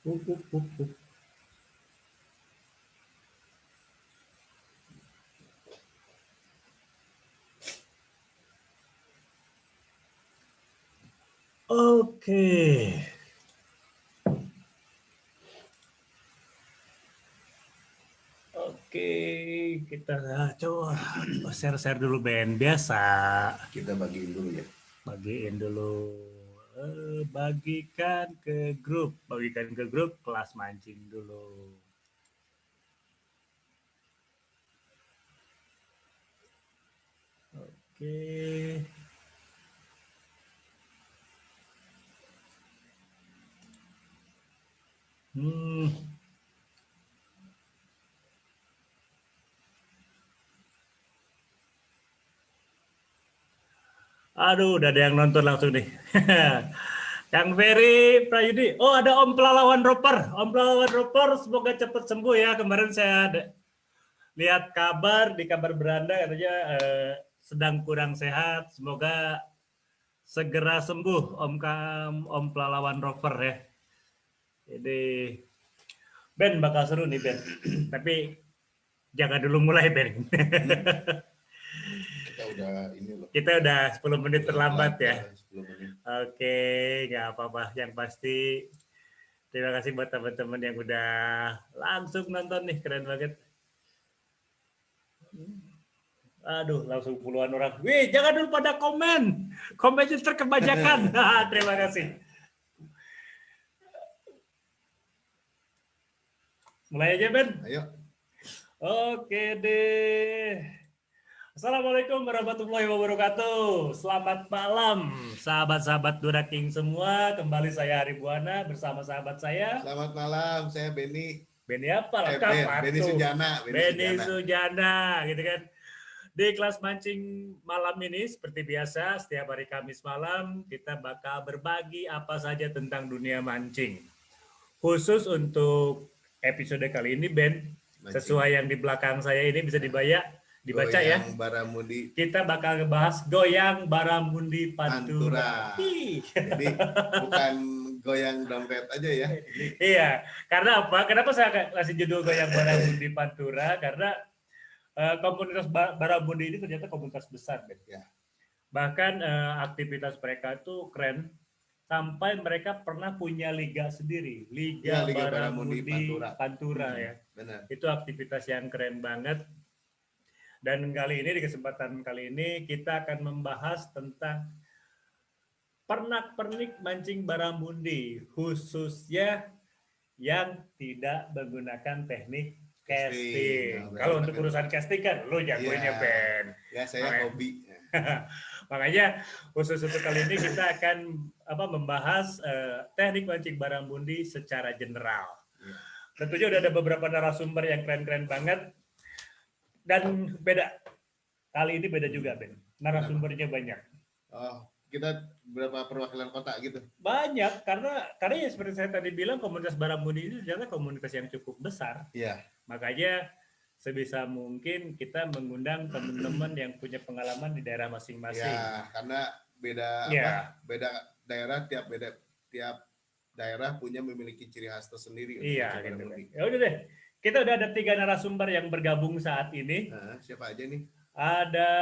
Up, up, up, up. Oke. Oke, kita coba share-share dulu Ben. Biasa. Kita bagiin dulu ya. Bagiin dulu. Bagikan ke grup kelas mancing dulu. Oke. Aduh, udah ada yang nonton langsung nih. Kang Ferry Prayudi. Oh, ada Om Pelalawan Roper. Om Pelalawan Roper, semoga cepat sembuh ya. Kemarin saya lihat kabar di kabar beranda katanya sedang kurang sehat. Semoga segera sembuh Om Pelalawan Roper ya. Jadi Ben bakal seru nih Ben. Tapi jangan dulu mulai Ben. Kita udah 10 menit terlambat ya. 10 menit. Oke, nggak apa-apa. Yang pasti terima kasih buat teman-teman yang udah langsung nonton nih, keren banget. Aduh, langsung puluhan orang. Wih, jangan dulu pada komen. Komennya terkebanyakan. Terima kasih. Mulai aja, Ben. Ayo. Oke deh. Assalamualaikum warahmatullahi wabarakatuh. Selamat malam, sahabat-sahabat Dura King semua. Kembali saya Ari Buana bersama sahabat saya. Selamat malam, saya Benny. Benny apa? Lengkap Benny Sujana. Benny Sujana, gitu kan. Di kelas mancing malam ini, seperti biasa, setiap hari Kamis malam, kita bakal berbagi apa saja tentang dunia mancing. Khusus untuk episode kali ini, Ben, sesuai yang di belakang saya ini bisa dibaca ya. Baramundi. Kita bakal ngebahas goyang Baramundi Pantura. Jadi bukan goyang dompet aja ya. Iya, karena apa? Kenapa saya kasih judul goyang Baramundi Pantura? Karena komunitas Baramundi ini ternyata komunitas besar, Ben. Ya. Bahkan aktivitas mereka itu keren. Sampai mereka pernah punya liga sendiri, Liga Baramundi Pantura ya. Benar. Itu aktivitas yang keren banget. Dan kali ini, di kesempatan kali ini, kita akan membahas tentang pernak-pernik mancing Baramundi, khususnya yang tidak menggunakan teknik casting. Kalau untuk urusan casting kan lo jagonya Ben. Ya, saya hobi. Makanya khusus untuk kali ini kita akan membahas teknik mancing Baramundi secara general. Tentunya udah ada beberapa narasumber yang keren-keren banget. Dan beda. Kali ini beda juga, Ben. Narasumbernya banyak. Oh, kita berapa perwakilan kota gitu? Banyak, karena ya seperti saya tadi bilang, komunitas Baramundi ini ternyata komunitas yang cukup besar. Iya. Makanya sebisa mungkin kita mengundang teman-teman yang punya pengalaman di daerah masing-masing. Ya, karena beda daerah, tiap daerah memiliki ciri khas tersendiri. Iya, gitu. Ya udah deh. Kita udah ada 3 narasumber yang bergabung saat ini. Siapa aja nih? Ada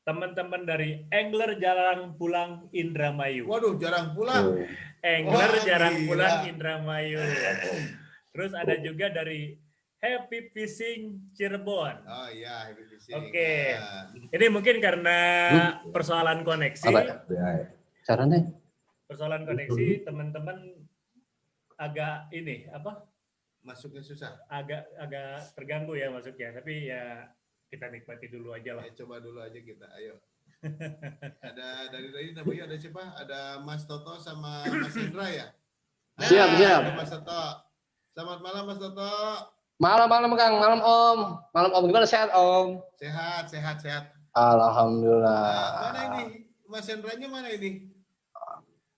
teman-teman dari Angler Jarang Pulang Indramayu. Waduh, jarang pulang. Angler Jarang Pulang Indramayu. Terus ada juga dari Happy Fishing Cirebon. Oh iya, Happy Fishing. Oke. Ini mungkin karena persoalan koneksi. Caranya? Persoalan koneksi, teman-teman agak masuknya susah. Agak terganggu ya masuknya, tapi ya kita nikmati dulu aja lah. Coba dulu aja kita, ayo. Ada dari tadi namanya ada siapa? Ada Mas Toto sama Mas Indra ya? Siap. Mas Toto. Selamat malam Mas Toto. Malam Kang, malam Om. Malam Om, gimana, sehat Om? Sehat. Alhamdulillah. Mana ini? Mas Indranya mana ini?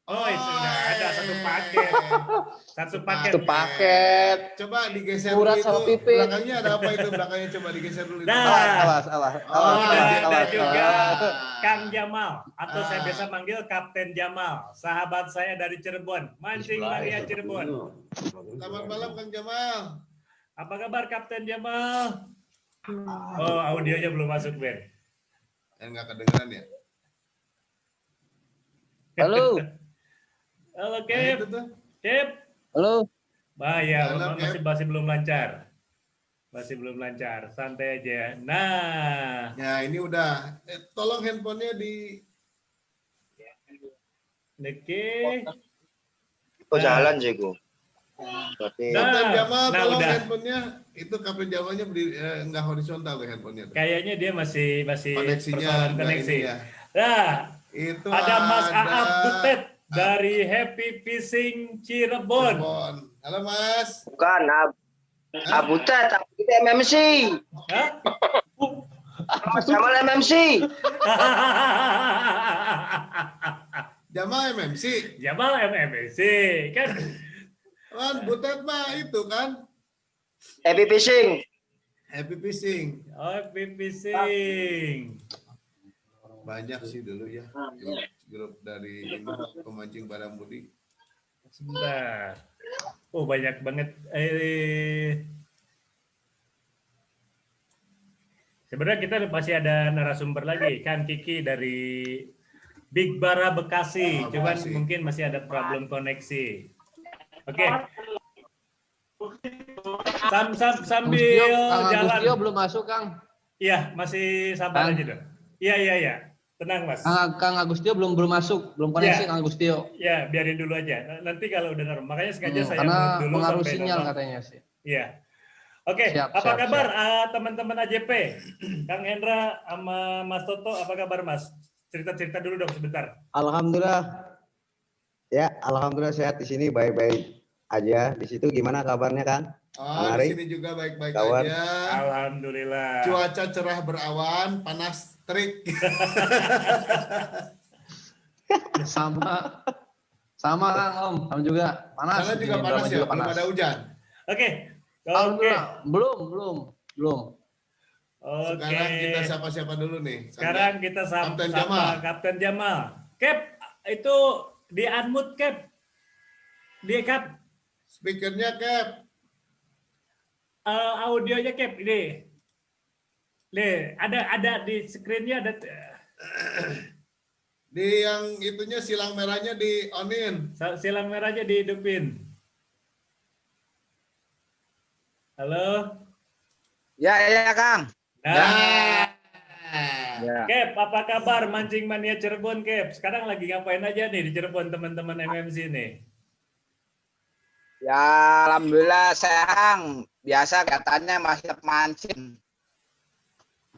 Oh, itu udah ada satu paket. Satu paket. Satu paket. Coba digeser Urat dulu sama itu. pipit. Belakangnya ada apa itu? Belakangnya coba digeser dulu. itu. Nah. Awas. Oh, ada awas. juga Ah. Kang Jamal atau saya Ah. biasa manggil Kapten Jamal, sahabat saya dari Cirebon, Mancing Mania Cirebon. Selamat malam Kang Jamal. Apa kabar Kapten Jamal? Oh, audionya belum masuk, Ben. Nggak kedengeran ya? Halo. Halo, Nah, Kep. itu tuh. Kep. Halo. Bahaya, Halo, Kep. masih belum lancar. Masih belum lancar, santai aja. Nah, Ya ini udah. Tolong handphonenya di. Niki. Oh jalan sih gua. Berarti Nah, Kapten Jamal, tolong udah. handphonenya. Itu Kapten Jamalnya nggak horizontal ke handphonenya. tuh. Kayaknya dia masih Koneksinya persoalan nggak koneksi. ini ya. Nah, Itu ada Mas Aab Butet dari Happy Fishing Cirebon. Cirebon. Halo Mas. bukan Abutet MMC. Hah? Mas Jamal MMC. Jamal MMC. Jamal MMC kan. Kan Butet mah itu kan. Happy Fishing. Happy Fishing. Oh, Happy Fishing. Banyak sih dulu ya. Grup dari ini, pemancing barang budi. Sebentar. Oh, banyak banget. Sebenarnya kita masih ada narasumber lagi, kan Kiki dari Big Bara Bekasi. Oh, Cuman Bekasi. mungkin masih ada problem koneksi. Oke. Sambil Kang jalan. Agustio belum masuk, Kang. Iya, masih sabar Kang. aja dong. Iya. Tenang, Mas. Kang Agustio belum masuk, belum koneksi Ya. Kang Agustio. Ya, biarin dulu aja. Nanti kalau udah normal. Makanya sengaja saya Karena mute dulu pengaruh sampai sinyal normal. katanya sih. Iya. Oke, Siap, apa siap, kabar teman-teman AJP? Kang Hendra sama Mas Toto, apa kabar Mas? Cerita-cerita dulu dong sebentar. Alhamdulillah. Ya, alhamdulillah sehat di sini, baik-baik aja. Di situ gimana kabarnya, Kang? Oh, Mari. di sini juga baik-baik Kawan. aja. Alhamdulillah. Cuaca cerah berawan, panas terik. Sama Kang Om, sama juga panas. Sana juga Di panas Indramayu ya, juga belum ada hujan. Oke. Alhamdulillah, belum. Sekarang kita siapa-siapa dulu nih. Sekarang kita Kapten sapa Jamal. Kapten Jamal. Cap, itu di unmute Cap. Di Cap. Speakernya Cap. Audionya Cap ini. Nih, ada di screen-nya ada Di yang itunya silang merahnya di onin. silang merahnya dihidupin. Halo. Ya Kang. Nah, Ya. Cap, apa kabar Mancing Mania Cirebon, Cap? Sekarang lagi ngapain aja nih di Cirebon teman-teman MMC nih? Ya alhamdulillah sayang. Biasa katanya masih mancing.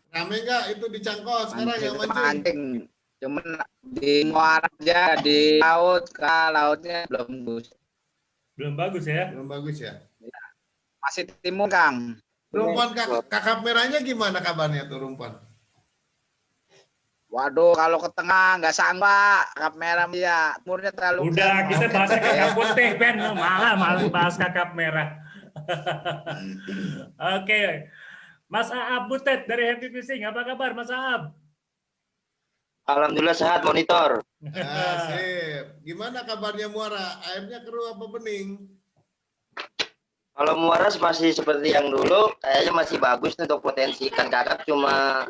Rame nggak itu di Cangkol sekarang yang mancing? Mancing. Cuman di muara aja di lautnya belum bagus. Belum bagus ya? Belum bagus ya. Masih timur Kang. Rumpan kakap merahnya gimana kabarnya tuh rumpan? Waduh kalau ke tengah nggak sanggup kakap merah ya umurnya terlalu Udah, besar. kita bahas kakap putih, Ben. Malah bahas kakap merah. Oke. Mas Aab Butet dari Happy Fishing, apa kabar Mas Aab? Alhamdulillah sehat monitor. Sip. Gimana kabarnya muara? Airnya keruh apa bening? Kalau muara masih seperti yang dulu, kayaknya masih bagus untuk potensi ikan kakap, cuma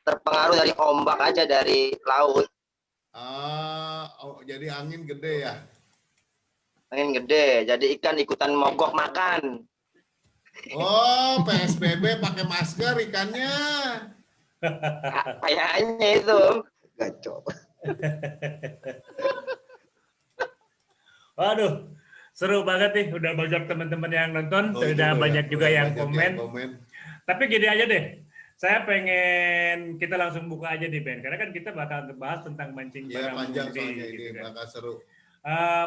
terpengaruh dari ombak aja dari laut. Jadi angin gede ya? Angin gede, jadi ikan ikutan mogok makan. Oh, PSBB pakai masker ikannya. Kayaknya itu. Gacor. Waduh, seru banget nih. Udah banyak teman-teman yang nonton, udah banyak juga yang komen. Tapi gini aja deh, saya pengen kita langsung buka aja di Ben, karena kan kita bakal bahas tentang mancing Ya, barang panjang bukti, soalnya gitu ini kan. bakal seru.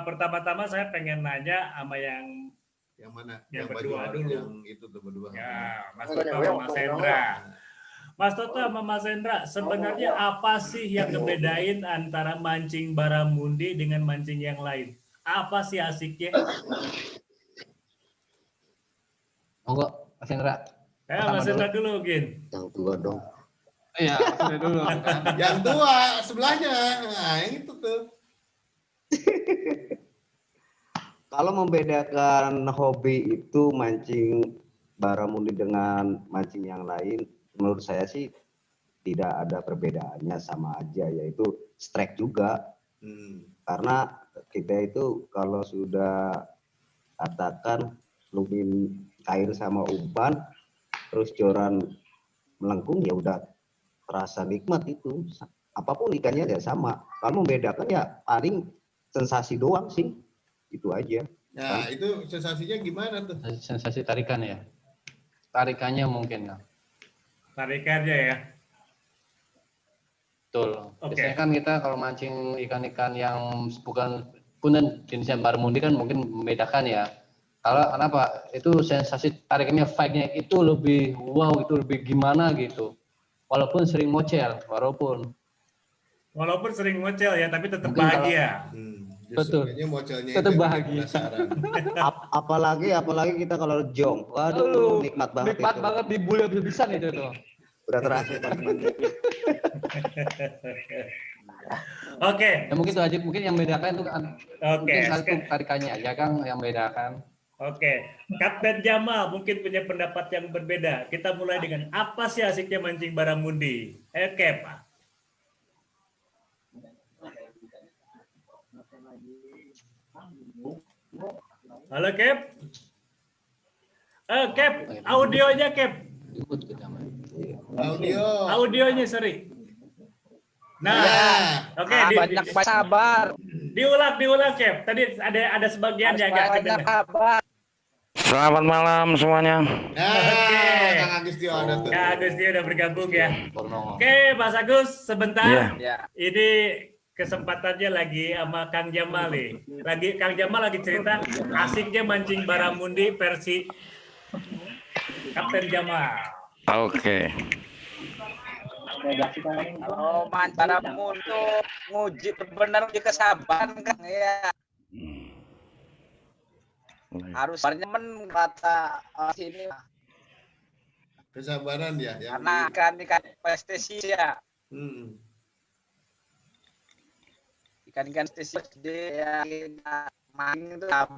Pertama-tama saya pengen nanya sama yang Yang mana? Yang baju berdua oranye, dulu. Yang itu tuh berdua. Mas Toto sama Mas Hendra. Mas Toto sama Mas Hendra, sebenarnya apa sih yang ngebedain antara mancing baramundi dengan mancing yang lain? Apa sih asiknya? Monggo, Mas Hendra. Mas Hendra dulu, Gin. Yang tua dong. Iya, Mas Hendra dulu. Yang tua sebelahnya. Nah, itu tuh. Kalau membedakan hobi itu mancing baramundi dengan mancing yang lain, menurut saya sih tidak ada perbedaannya, sama aja, yaitu strike juga. Karena kita itu kalau sudah katakan lubin air sama umpan, terus joran melengkung, ya udah terasa nikmat itu. Apapun ikannya ya sama. Kalau membedakan ya paling sensasi doang sih. Itu aja. Nah, itu sensasinya gimana tuh? Sensasi tarikan ya. Tarikannya mungkin. Tarikannya ya. Betul. Oke. Biasanya kan kita kalau mancing ikan-ikan yang bukan punan jenisnya baramundi kan mungkin membedakan ya. Kalau kenapa? Itu sensasi tarikannya, fight-nya itu lebih wow, itu lebih gimana gitu. Walaupun sering mocel, Walaupun sering ngocel ya, tapi tetap Mungkin bahagia. Betul. Kayaknya mocelnya Tetap itu bahagia. penasaran. Apalagi kita kalau jong, waduh nikmat banget nikmat itu. banget dibully habis-habisan itu tuh. Udah terasa. Oke. Ya mungkin itu aja, mungkin yang membedakan itu mungkin satu Oke. tarikannya aja Kang yang membedakan. Oke. Kapten Jamal mungkin punya pendapat yang berbeda. Kita mulai dengan apa sih asiknya mancing baramundi? Cap. Halo Cap. Cap, audionya Cap. Ikut kita Mas. Audio. Audionya sorry. Nah, Ya. oke. Banyak sabar. Diulang Cap. Tadi ada sebagian yang agak Banyak kedengar. sabar. Selamat malam semuanya. Nah, Oke. Kang Agustio ada tuh. Kak Agusti udah bergabung ya. Purnomo. Oke, Mas Agus, sebentar. Iya. Ya. Ini kesempatannya lagi sama Kang Jamal nih. Kang Jamal lagi cerita asiknya mancing baramundi versi Kapten Jamal. Oke. Kalau mancaramu untuk nguji benar uji kesabaran kan ya. Harus sabarnya men kata sini Kesabaran ya. Yang karena ikan-ikan prestasi ya. Ikan-ikan spesies dia kita main itu apa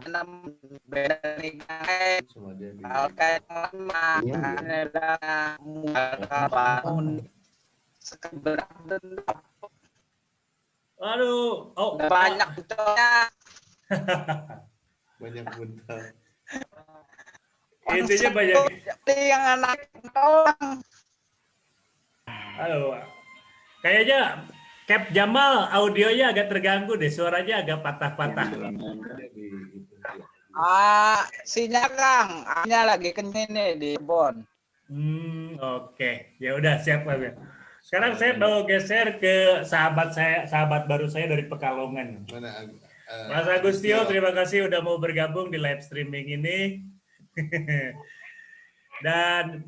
beda ikan sama dia. kalau kayak lama Iya, kan ada muka bangun sekeberat dan Aduh, oh banyak betulnya Banyak buntal. intinya banyak. yang anak orang Aduh, kayaknya Cap Jamal audionya agak terganggu deh, suaranya agak patah-patah. Jadi gitu. sinyal Kang hanya lagi kenceng nih di Bon. Oke. Ya udah siap Pak. Sekarang saya mau geser ke sahabat baru saya dari Pekalongan. Mana Mas Agustio, terima kasih udah mau bergabung di live streaming ini. Dan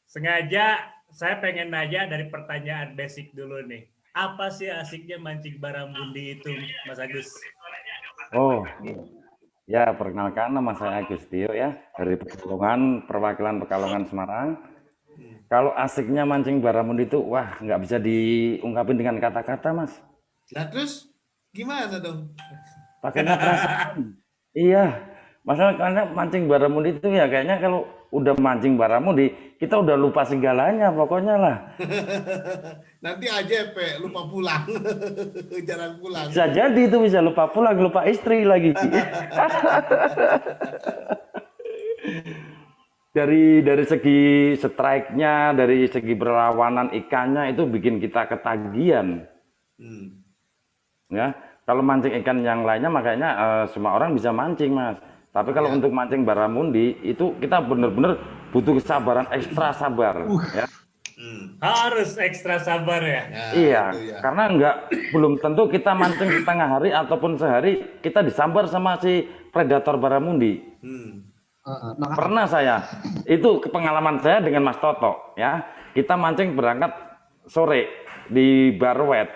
sengaja saya pengen nanya dari pertanyaan basic dulu nih. Apa sih asiknya mancing baramundi itu, Mas Agus? Oh, ya perkenalkan nama saya Agustio ya dari Pekalongan, perwakilan Pekalongan Semarang. Kalau asiknya mancing baramundi itu, wah nggak bisa diungkapin dengan kata-kata, Mas. Nah terus gimana dong? Pakainya perasaan. Iya, masalah karena mancing baramundi itu ya kayaknya kalau udah mancing baramundi, kita udah lupa segalanya pokoknya lah. Nanti aja lupa pulang. Jarang pulang. Bisa jadi itu bisa lupa pulang, lupa istri lagi. dari segi strike-nya, dari segi perlawanan ikannya itu bikin kita ketagihan. Ya, kalau mancing ikan yang lainnya makanya semua orang bisa mancing, Mas. Tapi kalau untuk mancing baramundi itu kita benar-benar butuh kesabaran, ekstra sabar, ya. Harus ekstra sabar ya. Iya, itu ya. karena belum tentu kita mancing setengah hari ataupun sehari kita disambar sama si predator baramundi. Pernah saya, itu pengalaman saya dengan Mas Toto, ya. kita mancing berangkat sore di Barwet,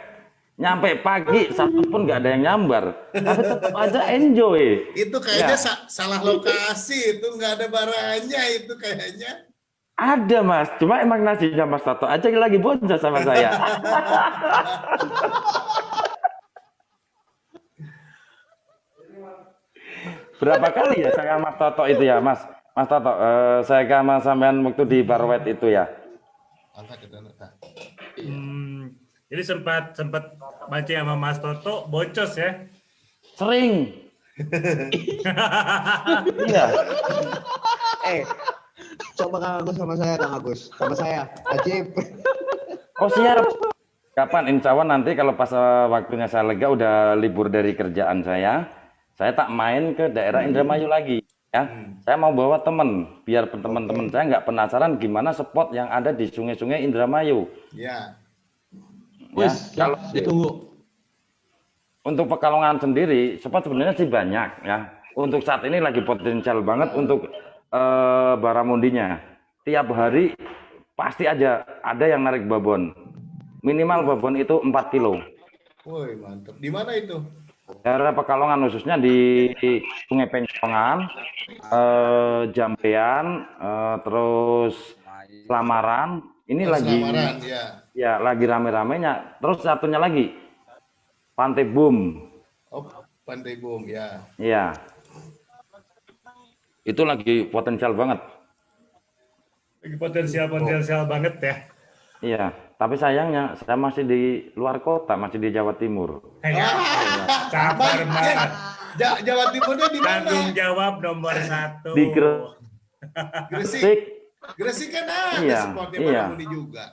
nyampe pagi satu pun nggak ada yang nyambar, tapi tetap aja enjoy. Itu kayaknya Ya. salah lokasi, itu nggak ada baranya itu kayaknya. Ada Mas, cuma emang nasinya Mas Toto aja lagi boncos sama saya. Berapa kali ya saya Mas Toto itu ya Mas Toto, saya sama sampean waktu di Barwet itu ya. Angkat itu, Kak. Jadi sempat mancing sama Mas Toto, boncos ya? Sering. Iya. Coba Kang Agus sama saya, Kang Agus. Sama saya, Ajib. Oh siap. Kapan? Insya Allah nanti kalau pas waktunya saya lega udah libur dari kerjaan saya tak main ke daerah Indramayu lagi. Ya, saya mau bawa temen biar teman-teman saya nggak penasaran gimana spot yang ada di sungai-sungai Indramayu. Ya. Ya, kalau ditunggu. untuk Pekalongan sendiri, spot sebenarnya sih banyak ya. Untuk saat ini lagi potensial banget untuk baramundinya. Tiap hari pasti aja ada yang narik babon. Minimal babon itu 4 kilo. Woi, mantap. Di mana itu? Daerah Pekalongan khususnya di Sungai Pencongan, Jambean, terus Selamaran. Ini lagi Selamaran, ya. ya lagi rame-ramenya. Terus satunya lagi Pantai Boom. Oh, Pantai Boom, ya. Iya. Itu lagi potensial banget. Lagi potensial banget ya. Iya, tapi sayangnya saya masih di luar kota, masih di Jawa Timur. Sabar Mas. Jawa Timurnya di mana? Tanggung jawab nomor 1. Di Gresik. Gresik Gresik kan ada Iya, spotnya iya. Baramundi juga.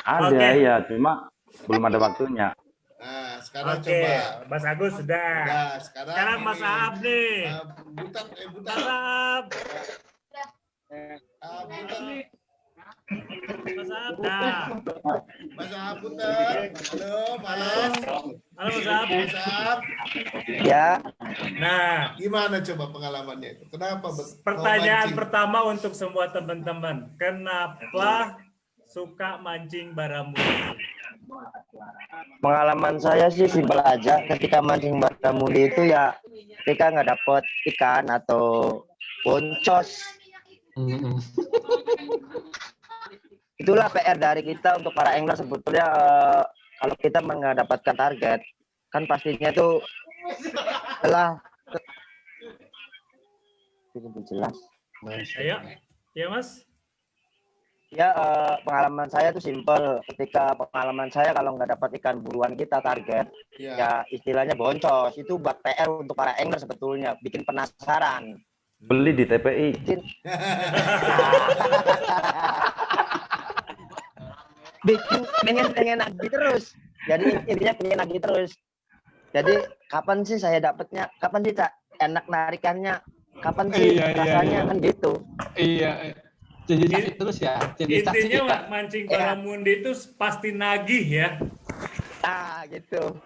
ada Oke. ya, cuma belum ada waktunya. Nah, sekarang Oke, coba. Mas Agus sudah. Nah, sekarang Mas ini, Aab nih. Butat, Mas Aab. Butat. Mas Aab dah. Mas Aab, Butat. Halo, Mas. Halo Mas Aab. Mas Aab. Ya, Nah, Gimana coba pengalamannya itu? Kenapa? pertanyaan mancing? pertama untuk semua teman-teman. Kenapa suka mancing baramundi? pengalaman saya sih simpel aja. Ketika mancing baramundi itu ya ketika nggak dapet ikan atau boncos. Itulah PR dari kita untuk para angler sebetulnya. Kalau kita mendapatkan target, kan pastinya itu adalah ini jelas. Ayo, ya Mas. Ya, pengalaman saya tuh simpel. Ketika pengalaman saya kalau nggak dapat ikan buruan kita target, Ya. ya istilahnya boncos. Itu buat PR untuk para angler sebetulnya, bikin penasaran. Beli di TPI. Bikin pengen nagih terus. Jadi intinya pengen nagih terus. Jadi kapan sih saya dapatnya? Kapan sih Cak, enak narikannya? Kapan sih rasanya kan gitu. Iya. Jadi sakit terus ya. Jadi sakit Intinya kita. mancing Ya. baramundi itu pasti nagih ya. Ah, gitu.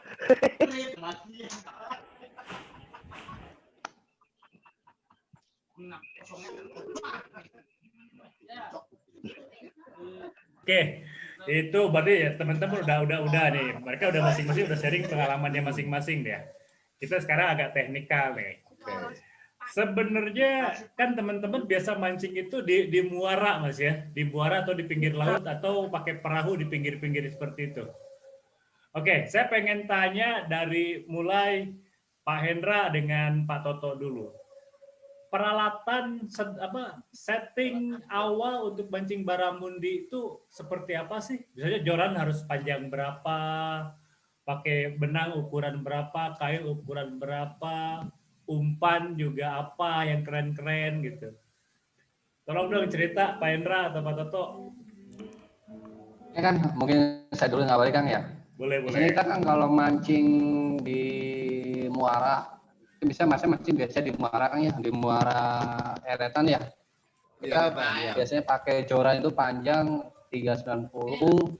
Oke, itu berarti ya teman-teman udah nih. Mereka udah masing-masing udah sharing pengalamannya masing-masing ya. Kita sekarang agak teknikal nih. Sebenarnya kan teman-teman biasa mancing itu di muara Mas ya, di muara atau di pinggir laut atau pakai perahu di pinggir-pinggir seperti itu. Oke, saya pengen tanya dari mulai Pak Hendra dengan Pak Toto dulu. Peralatan setting awal untuk mancing baramundi itu seperti apa sih? Biasanya joran harus panjang berapa, pakai benang ukuran berapa, kail ukuran berapa, umpan juga apa yang keren-keren gitu. Tolong dong cerita Pak Hendra atau Pak Toto. Ini kan mungkin saya dulu ngawali Kang ya. Boleh. Biasanya kita kan kalau mancing di muara, bisa mancing biasa di muara Kang ya, di muara eretan ya. Kita biasanya pakai joran itu panjang 390,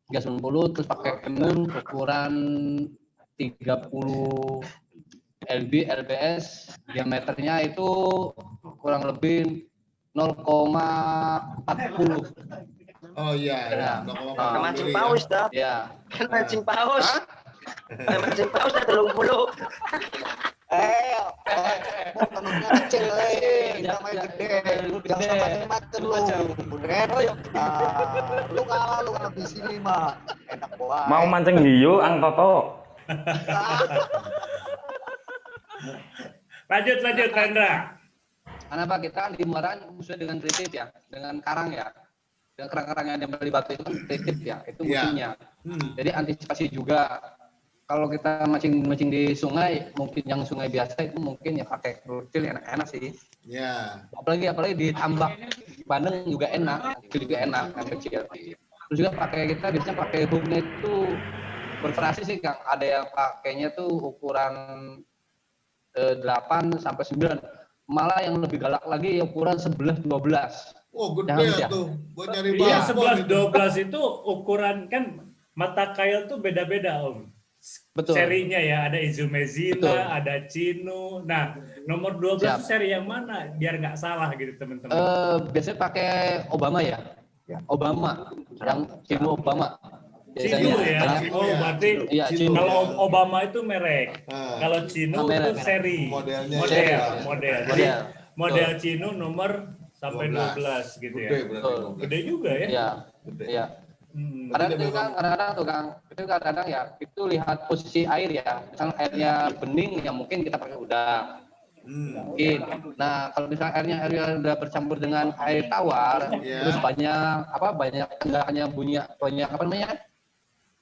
390 terus pakai penun ukuran 30 lbs, diameternya itu kurang lebih 0,40. Oh iya, ya. Ya. 0,40 Mancing mili ya. paus dah. Ya. Kan mancing paus. Mancing paus dah 30. Temennya kecil, namanya gede. Jangan sama macam-macam lu. Bener. Lu kalah lu kalau di sini mah. Enak banget. Mau mancing hiu, Ang Toto. Lanjut, Rendra. Kenapa kita kan di Muara sesuai dengan prinsip ya, dengan karang ya. Dengan karang-karang yang ada di batu itu kan prinsip ya, itu Iya. musimnya. Jadi antisipasi juga. Kalau kita mancing di sungai, mungkin yang sungai biasa itu mungkin ya pakai kerucil enak-enak sih. Ya. Apalagi di tambak Bandeng juga enak, itu juga enak yang kecil. Terus juga kita biasanya pakai hooknya itu bervariasi sih Kang. Ada yang pakainya tuh ukuran 8 sampai 9. Malah yang lebih galak lagi ukuran 11 12. Oh, gede Jangan, ya ya. tuh. Buat nyari Iya, babon 11 itu. 12 itu ukuran kan mata kail tuh beda-beda, Om. Betul. Serinya ya, ada Izumezilla, Betul. ada Chino. Nah, nomor 12 itu Siap. seri yang mana? Biar nggak salah gitu, teman-teman. Biasanya pakai Obama ya. Obama, yang Chino Obama. Chino ya. Chino Oh, ya. berarti Iya, Chino. Chino. kalau Obama itu merek. Ah. Kalau Chino Merek, itu merek. seri. Modelnya Model. ya. Jadi Model. model Chino nomor sampai 12 gitu Gede ya. berarti Betul. 12. Gede juga ya. Iya. Gede. Iya. Hmm. Kadang itu kan kadang-kadang tuh Kang, itu kadang-kadang ya itu lihat posisi air ya. Misalnya airnya bening ya mungkin kita pakai udang. Mungkin. Nah, kalau misalnya airnya udah bercampur dengan air tawar, Iya. terus banyak enggaknya banyak apa namanya?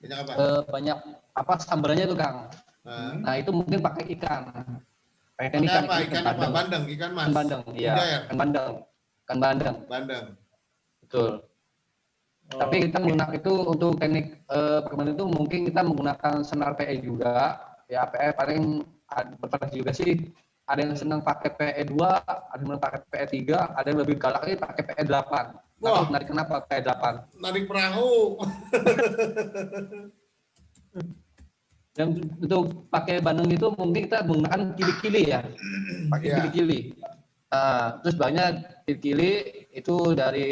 Banyak apa? Banyak sambarannya tuh Kang. Ah. Nah, itu mungkin pakai ikan. Pakai Pakai ikan, apa? Ikan apa? Bandeng, ikan mas. Ikan bandeng, iya. Mujair? Ikan bandeng. Ikan bandeng. Bandeng. Betul. Oh, Tapi kita menggunakan itu untuk teknik permainan itu mungkin kita menggunakan senar PE juga. Ya PE paling bervariasi juga sih. Ada yang senang pakai PE 2, ada yang pakai PE 3, ada yang lebih galak lagi pakai PE 8. Wah. Menarik kenapa PE 8? Narik perahu. Yang untuk pakai bandeng itu mungkin kita menggunakan kili-kili ya. Pakai Iya. kili-kili. Nah, terus banyak kili-kili itu dari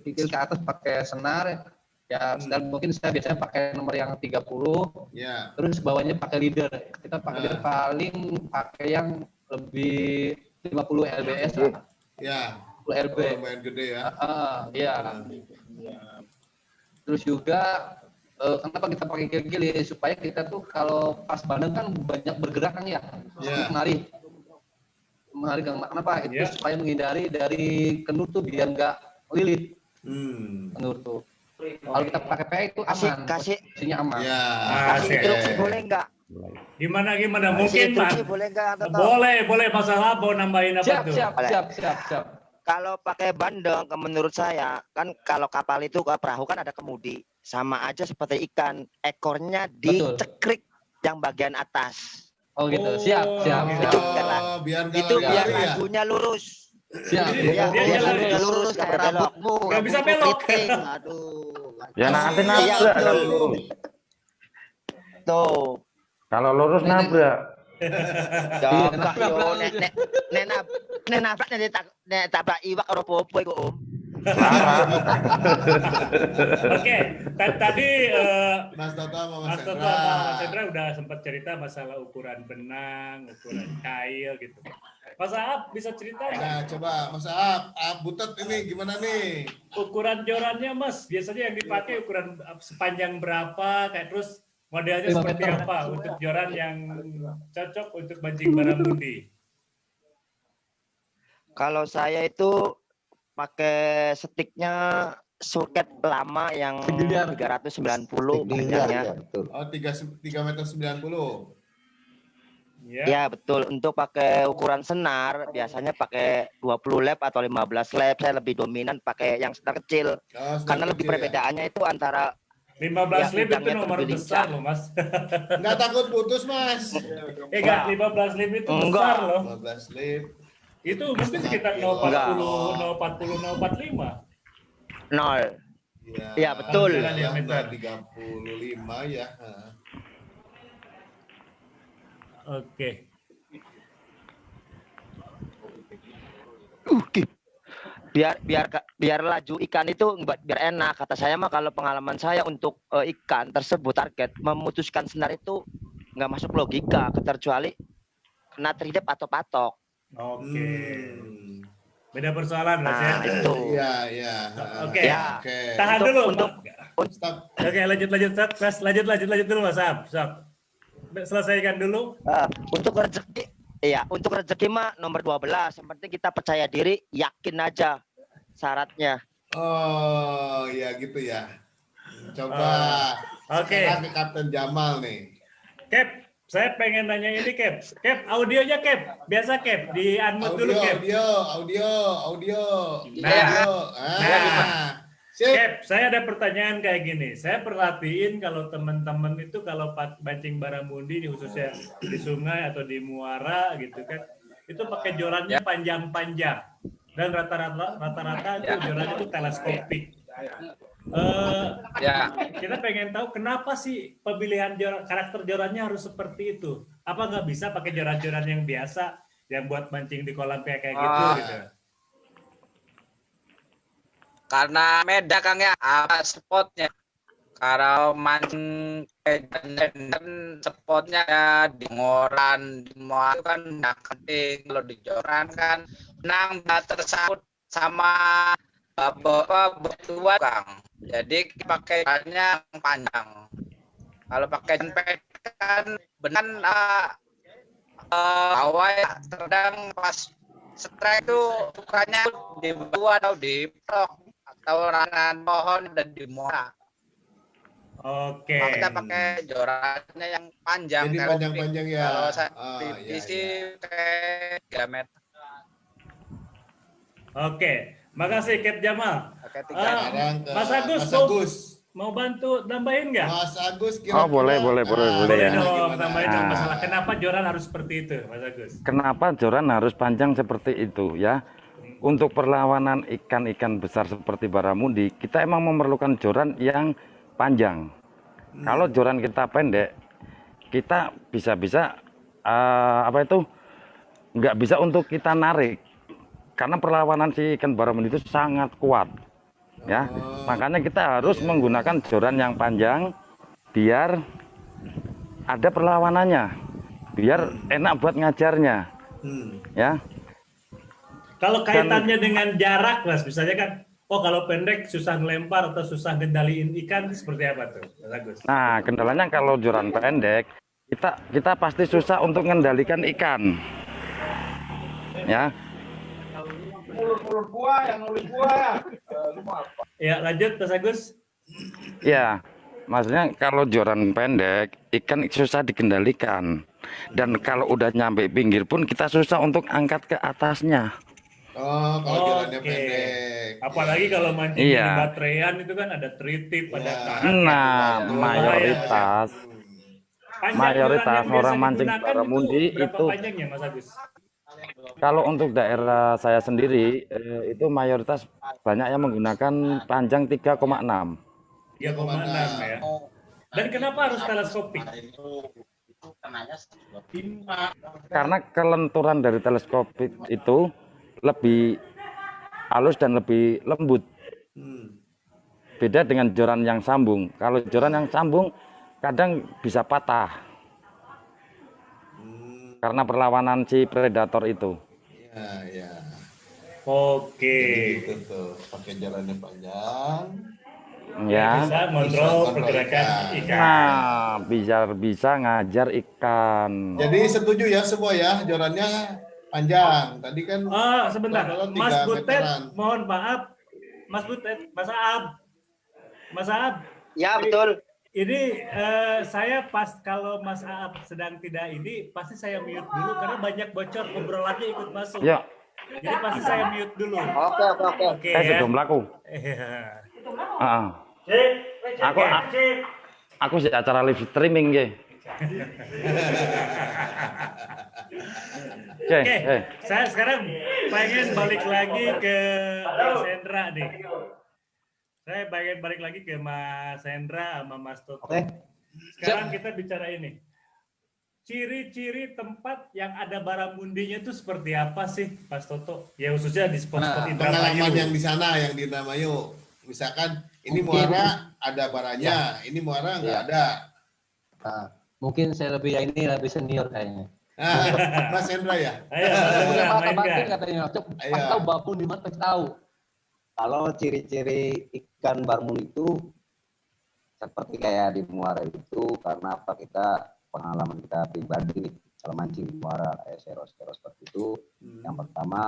kili ke atas pakai senar. Ya, senar mungkin saya biasanya pakai nomor yang 30. Ya. Terus bawahnya pakai leader. Kita pakai leader paling pakai yang lebih 50 lbs lah. Ya. 10 lb. Oh, lumayan gede ya. Iya. Terus juga kenapa kita pakai kili-kili supaya kita tuh kalau pas bandeng kan banyak bergerak kan ya. Ya. Menarik kenapa? Itu Ya. supaya menghindari dari kenur tuh biar nggak lilit kenur tuh. Kalau kita pakai PE itu aman. Kasih Posisinya aman. Ya. kasih instruksi boleh nggak? Gimana? Kasih Mungkin Mas. instruksi boleh nggak? Toto? Boleh masalah mau nambahin apa Siap, tuh? siap. Kalau pakai bandeng, menurut saya kan kalau kapal itu ke perahu kan ada kemudi, sama aja seperti ikan, ekornya Betul. dicekrik yang bagian atas. Oh gitu. Oh, Siap. gitu. Oh, biar nggak Itu biar lari-lari ya. lagunya lurus. Siap. Iya, Dia biar jalan lagunya lurus nggak belok. Rambutmu, Nggak bisa rambutmu belok. keriting. Aduh. Ya nanti Iya, nabrak betul. kalau Tuh. kalau lurus nabrak. Coba yo nek nabrak nek tabrak iwak ora apa-apa iku, Om. Oke, tadi Mas Toto sama Mas Mas Toto Hendra. sama Mas Hendra udah sempat cerita masalah ukuran benang, ukuran kail gitu. Mas Aap bisa cerita nggak? Nah, coba Mas Aap, Butet ini gimana nih? Ukuran jorannya Mas, biasanya yang dipakai ukuran sepanjang berapa, kayak terus modelnya 5 seperti meter. apa untuk joran yang cocok untuk mancing baramundi? Kalau saya itu pakai stiknya soket lama yang Biliar. 390 Biliar, panjangnya. ya, betul. Oh, 3 meter 90. Ya. Ya betul, untuk pakai ukuran senar biasanya pakai 20 lap atau 15 lap. Saya lebih dominan pakai yang senar kecil. Oh, Karena lebih perbedaannya itu antara 15 lip itu udangnya nomor berbincang. besar loh Mas. Nggak takut putus, Mas. Enggak, 15 lip itu Enggak. besar loh. 15 lip. Itu mesti sekitar Enggak. 040, 045. 0. Ya, Iya, betul. Ya, Diameter. 35 ya. Oke. biar laju ikan itu biar enak. Kata saya mah kalau pengalaman saya untuk ikan tersebut target memutuskan senar itu nggak masuk logika kecuali kena tridep atau patok. Oke. Beda persoalan Mas ya. Nah, itu. Iya, iya. Oke. Ya. Oke. Tahan Untuk- dulu. untuk- Stop. Oke, lanjut Mas. Lanjut dulu Mas Ab. Selesaikan dulu. Untuk rezeki, iya, untuk rezeki mah nomor 12. Yang penting kita percaya diri, yakin aja syaratnya. Oh, ya gitu ya. Coba Oke. sekarang ke Kapten Jamal nih. Cap, saya pengen nanya ini Cap. Cap, audionya Cap. Biasa Cap, di unmute dulu Cap. Audio. Nah. Ah. Sip. Cap, saya ada pertanyaan kayak gini. Saya perhatiin kalau teman-teman itu kalau mancing baramundi khususnya di sungai atau di muara gitu kan, itu pakai jorannya panjang-panjang dan rata-rata itu jorannya itu teleskopik. Kita pengen tahu kenapa sih pemilihan karakter jorannya harus seperti itu? Apa nggak bisa pakai joran-joran yang biasa yang buat mancing di kolam kayak gitu? Gitu? Karena beda Kang ya, apa spotnya. Kalau mancing dan spotnya ya di ngoran, di muara itu kan nggak penting. Kalau di joran kan benang tersangkut sama batuan Kang. Jadi pakai jorannya yang panjang. Kalau pakai jempet kan benang awal terkadang pas strike itu sukanya di bawah atau di pelok atau rangan pohon dan di muara. Oke. Kita pakai jorannya yang panjang. Jadi panjang-panjang ya. Kalau saya iya, sih pakai 3 meter. Oke, makasih Cap Jamal. Pakai 3 Sekarang ke Mas Agus, Mas Agus. mau bantu nambahin nggak? Mas Agus kira-kira. boleh Boleh ya. dong, nambahin dong Nah. masalah kenapa joran harus seperti itu, Mas Agus? Kenapa joran harus panjang seperti itu ya? Untuk perlawanan ikan-ikan besar seperti baramundi, kita emang memerlukan joran yang panjang. Kalau joran kita pendek, kita bisa-bisa nggak bisa untuk kita narik. Karena perlawanan si ikan baramundi itu sangat kuat. Ya, makanya kita harus menggunakan joran yang panjang biar ada perlawanannya, biar enak buat ngajarnya. Ya. Kalau kaitannya dengan jarak, Mas, misalnya kan, kalau pendek susah ngelempar atau susah ngendaliin ikan, seperti apa tuh, Mas Agus? Nah, kendalanya kalau joran pendek, kita pasti susah untuk mengendalikan ikan. Ya. Ya, lanjut, Mas Agus. Ya, maksudnya kalau joran pendek, ikan susah dikendalikan. Dan kalau udah nyampe pinggir pun kita susah untuk angkat ke atasnya. Oh, kalau jalannya Oke. pendek. Apalagi kalau mancing Iya. di baterean itu kan ada tritip, ada karat. Nah, gitu. mayoritas Panjang mayoritas joran yang orang biasa mancing digunakan baramundi berapa itu panjangnya, Mas Agus? kalau untuk daerah saya sendiri itu mayoritas banyak yang menggunakan panjang 3,6. 3,6 ya. Dan kenapa harus teleskopik? Karena kelenturan dari teleskopik itu lebih halus dan lebih lembut. Beda dengan joran yang sambung. Kalau joran yang sambung kadang bisa patah. Karena perlawanan si predator itu. Ya. Oke. Gitu tuh, pakai jalannya panjang. Ya. Bisa ngontrol Bisa pergerakan kontrol ikan. Nah, bisa ngajar ikan. Jadi setuju ya semua ya, jorannya panjang. Tadi kan Sebentar, total Mas 3 Butet, meteran. mohon maaf, Mas Butet, Mas Aab, Ya, betul. ini saya pas kalau Mas Aab sedang tidak ini, pasti saya mute dulu karena banyak bocor obrolannya ikut masuk. Yuk, Jadi pasti saya mute dulu. Oke. Oke saya ya. sudah melaku. Iya. Aku sih acara live streaming ya. Oke, saya sekarang pengen balik lagi ke Mas Hendra nih. Saya pengen balik lagi ke Mas Hendra sama Mas Toto. Oke. Sekarang kita bicara ini. ciri-ciri tempat yang ada baramundinya itu seperti apa sih, Mas Toto? Ya khususnya di spot-spot Nah, Indramayu. pengalaman yang di sana, yang di Indramayu. Misalkan ini Mungkin- muara ada baranya, ini muara nggak Ya. ada. Nah, mungkin saya lebih senior kayaknya. Ah, Mas Hendra ya? Ayo, Mas Saya punya Hendra, mata batin mainkan. katanya. Cep, Ayo. pas tahu babun di mana tahu. Kalau ciri-ciri ikan barmun itu seperti kayak di muara itu, karena apa, kita pengalaman kita pribadi nih, kalau mancing di muara kayak sero-sero seperti itu. Yang pertama,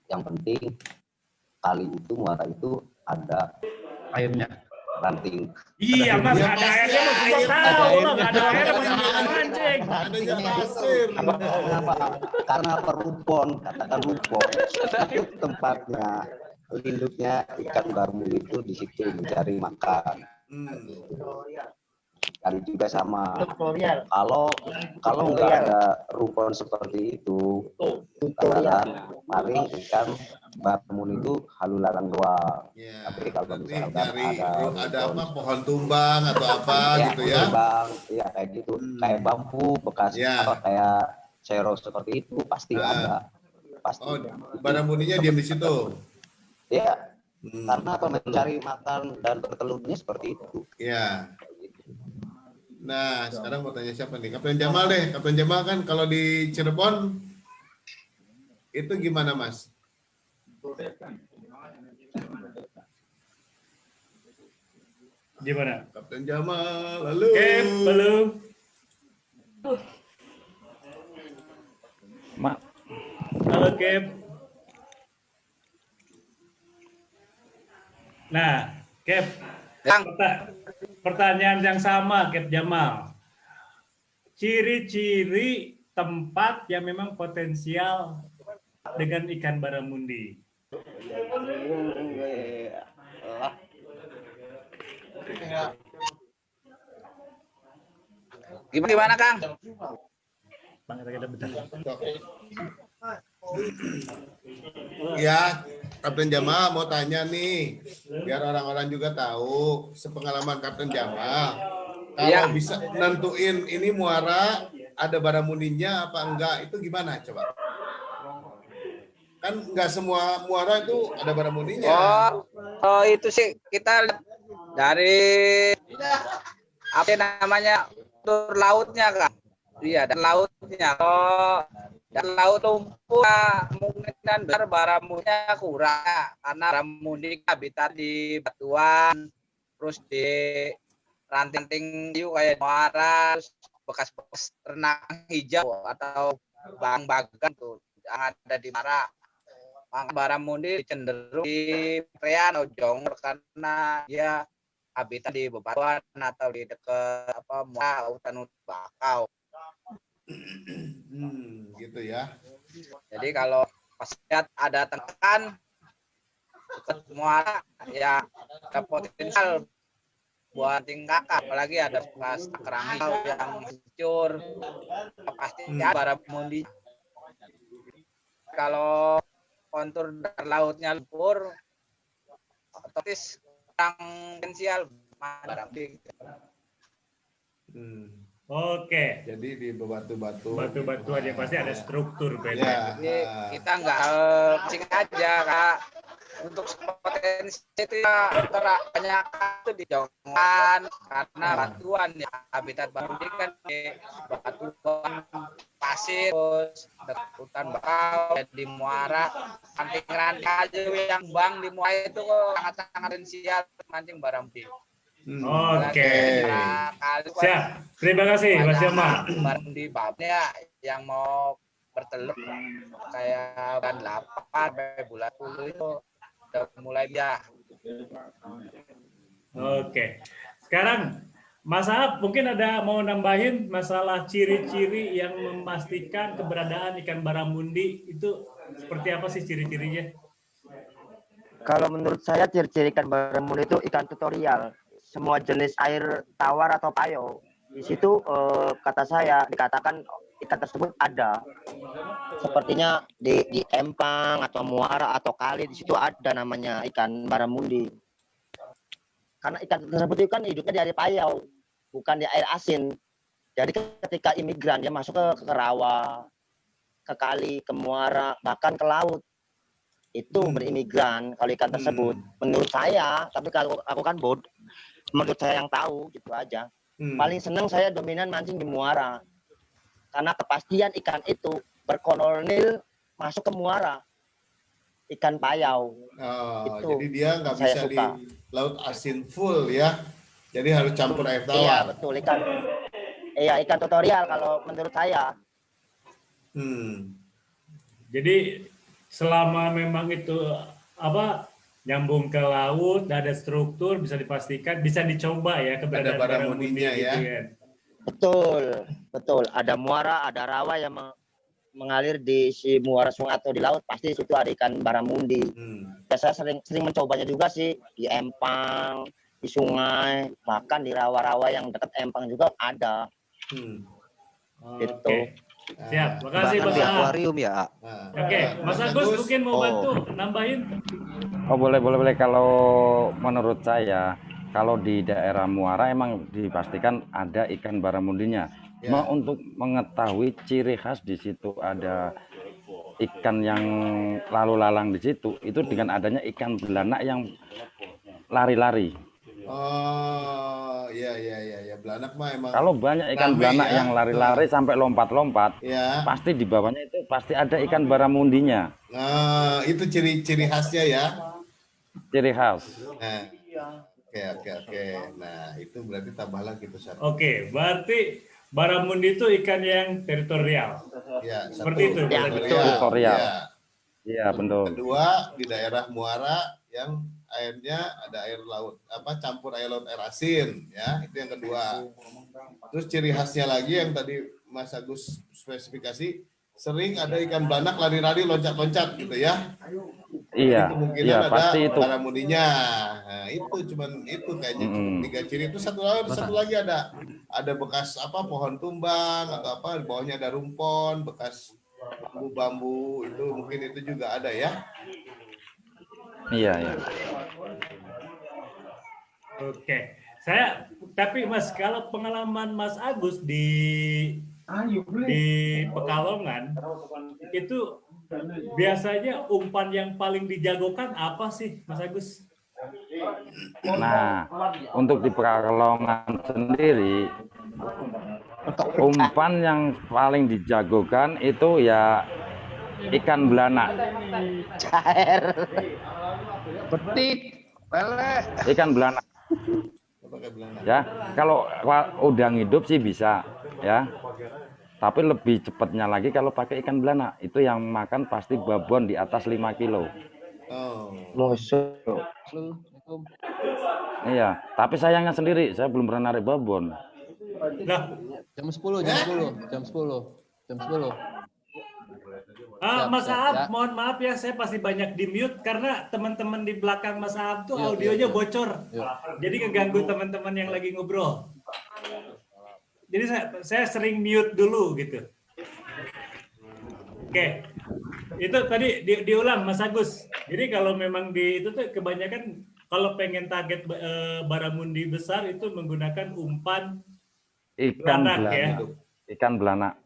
yang penting kali itu, muara itu ada Airnya. ranting. Iya, Mas, Ya, ada pasti airnya Mas juga air. tahu loh, nggak ada Ada airnya air. Mas jangan mancing. Adanya pasir. Kenapa? Karena perumpon, katakan rumpon, itu tempatnya induknya ikan barmun itu di situ mencari makan. Kali juga sama. Kalau nggak ada rumpon seperti itu, katakan paling ikan barmun itu halularang doang. Ya, Tapi kalau berarti misalkan cari ada rumpon, apa, pohon tumbang atau apa gitu ya? Bang, ya kayak gitu, kayak bambu bekas Ya. apa, kayak sero seperti itu pasti Ah. ada, pasti. Oh, baramuninya diam di situ. Ya, karena apa, mencari makan dan bertelurnya seperti itu. Ya. Nah, sekarang mau tanya siapa nih? Kapten Jamal deh. Kapten Jamal kan kalau di Cirebon itu gimana, Mas? Gimana? Kapten Jamal, halo. Oke, belum. Mak, Halo, Kep. Nah, Kep, Kang, pertanyaan yang sama, Kep Jamal. Ciri-ciri tempat yang memang potensial dengan ikan baramundi. gimana Kang? Bang, kita bentar. Ya, Kapten Jamal mau tanya nih, biar orang-orang juga tahu sepengalaman Kapten Jamal. Kalau Iya. bisa nentuin ini muara ada baramundinya apa enggak, itu gimana coba? Kan enggak semua muara itu ada baramundinya. Oh, itu sih kita lihat dari apa namanya tur lautnya Kang. Iya, dan lautnya. Oh, dan laut lumpur kemungkinan besar baramunya kurang karena baramundi habitat di batuan, terus di ranting kayu kayak muara, terus bekas-bekas renang hijau atau bang-bagan tuh yang ada di muara. Maka baramundi cenderung di Prean Ojong karena dia habitat di bebatuan atau di dekat apa muara hutan bakau. Gitu ya. Jadi kalau pas lihat ada tekan dekat muara ya ada potensial buat tingkakak, apalagi ada bekas kerang hijau yang hancur, pasti ada baramundi. Kalau kontur lautnya lumpur, otomatis kurang potensial baramundi. Oke. Jadi di batu-batu. Batu-batu aja pasti ada struktur Ya. beda. Jadi kita nggak cing aja Kak. Untuk potensi itu ya banyak itu di Jongan karena batuan ya, habitat baramundi kan di batuan pasir, terus hutan bakau di muara, ranting-ranting aja yang bang di muara itu kok sangat-sangat potensial mancing baramundi. Oke. Nah, Siap. Terima kasih, Mas Jamal. Baramundi babnya yang mau bertelur kayak bulan 8 sampai bulan 10 itu udah mulai dia. Oke. Sekarang Mas Ahab mungkin ada mau nambahin masalah ciri-ciri yang memastikan keberadaan ikan baramundi itu seperti apa sih ciri-cirinya? Kalau menurut saya ciri-ciri ikan baramundi itu ikan tutorial. Semua jenis air tawar atau payo. Di situ kata saya dikatakan ikan tersebut ada. Sepertinya di empang atau muara atau kali di situ ada namanya ikan baramundi. Karena ikan tersebut itu kan hidupnya di air payau, bukan di air asin. Jadi ketika imigran dia masuk ke rawa, ke kali, ke muara, bahkan ke laut, itu berimigran kalau ikan tersebut. Menurut saya, tapi kalau aku kan menurut saya yang tahu gitu aja. Paling seneng saya dominan mancing di muara, karena kepastian ikan itu berkolonil masuk ke muara, ikan payau. Itu Jadi dia nggak saya bisa di suka. laut asin full ya. Jadi harus campur air Iya tawar. betul, ikan tutorial kalau menurut saya. Jadi selama memang itu apa nyambung ke laut, ada struktur, bisa dipastikan, bisa dicoba ya keberadaan Ada baramundi baramundinya gitu ya. kan. Betul. Ada muara, ada rawa yang mengalir di si muara sungai atau di laut, pasti di situ ada ikan baramundi. Saya sering mencobanya juga sih di empang, di sungai, bahkan di rawa-rawa yang dekat empang juga ada. Gitu. Siap, makasih Bahkan Mas di Ahab. akuarium ya. Oke, Mas Agus mungkin mau bantu nambahin. Oh boleh. Kalau menurut saya, kalau di daerah muara emang dipastikan ada ikan baramundinya. Cuma untuk mengetahui ciri khas di situ ada ikan yang lalu lalang di situ, itu dengan adanya ikan belanak yang lari-lari. Oh, iya. Belanak mah emang. Kalau banyak ikan belanak yang lari-lari sampai lompat-lompat, pasti di bawahnya itu pasti ada ikan baramundinya. Itu ciri khasnya ya. Ciri khas. Nah, oke. Nah, itu berarti tambah lagi tuh satu. Oke, berarti baramundi itu ikan yang teritorial. Ya, Seperti itu. Ya, Teritorial. Ya. Iya, betul. Kedua, di daerah muara yang airnya ada air laut, campur air laut air asin, ya, itu yang kedua. Terus ciri khasnya lagi yang tadi Mas Agus spesifikasi, sering ada ikan belanak lari-lari loncat-loncat gitu ya. Iya, Kemungkinan ada pasti itu. baramundinya. Nah, itu kayaknya cukup 3 ciri. Itu satu lagi ada bekas pohon tumbang atau di bawahnya ada rumpon, bekas bambu-bambu, itu mungkin itu juga ada ya. Iya. Oke. Tapi Mas, kalau pengalaman Mas Agus di Pekalongan itu biasanya umpan yang paling dijagokan apa sih, Mas Agus? Nah, untuk di Pekalongan sendiri, umpan yang paling dijagokan itu ya ikan belanak. Cair. Betik, lele. Ikan belanak. Ya, kalau udang hidup sih bisa, ya. Tapi lebih cepatnya lagi kalau pakai ikan belanak. Itu yang makan pasti babon di atas 5 kilo. Musuh. Iya, tapi sayangnya sendiri, saya belum pernah narik babon. Nah, Jam 10. Mas Siap, Ahab, ya. mohon maaf ya, saya pasti banyak di mute karena teman-teman di belakang Mas Ahab tuh audionya bocor. Jadi ngeganggu teman-teman yang lagi ngobrol. Jadi saya sering mute dulu gitu. Oke. Itu tadi diulang Mas Agus. Jadi kalau memang itu tuh kebanyakan kalau pengen target baramundi besar itu menggunakan umpan Ikan belanak ya. Ikan belanak.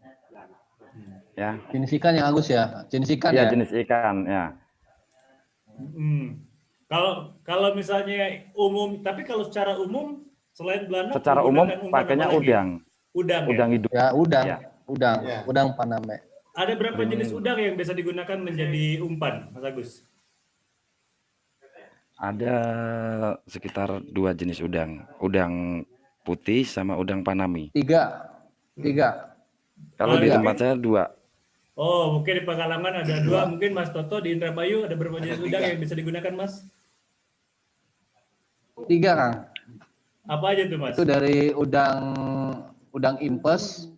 Ya. Jenis ikan yang Agus ya? Jenis ikan ya? Jenis ikan ya. Kalau misalnya umum, tapi kalau secara umum selain belanak Secara umum menggunakan umpan pakainya apa lagi? udang. Udang hidup. Ya, udang. Ya. Udang Paname. Ada berapa jenis udang yang bisa digunakan menjadi umpan, Mas Agus? Ada sekitar 2 jenis udang. Udang putih sama udang Panami. 3. Kalau di tempat saya 2. Oh, mungkin di Pekalongan ada 2. Mungkin Mas Toto di Indramayu ada berapa jenis udang yang bisa digunakan, Mas? 3, Kang. Apa aja tuh, Mas? Itu dari udang impes.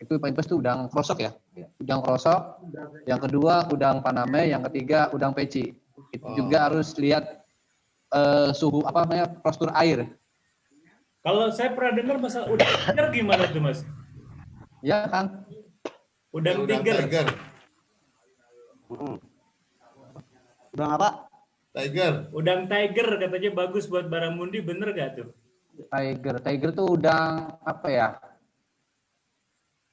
Itu impes itu udang krosok ya. Udang krosok. Yang kedua udang Paname, yang ketiga udang peci. Itu juga harus lihat suhu postur air. Kalau saya pernah dengar masalah udang tiger gimana tuh, Mas? Ya, Kang. Udang tiger. Udang apa? Tiger. Udang tiger katanya bagus buat baramundi, bener gak tuh? Tiger tuh udang apa ya?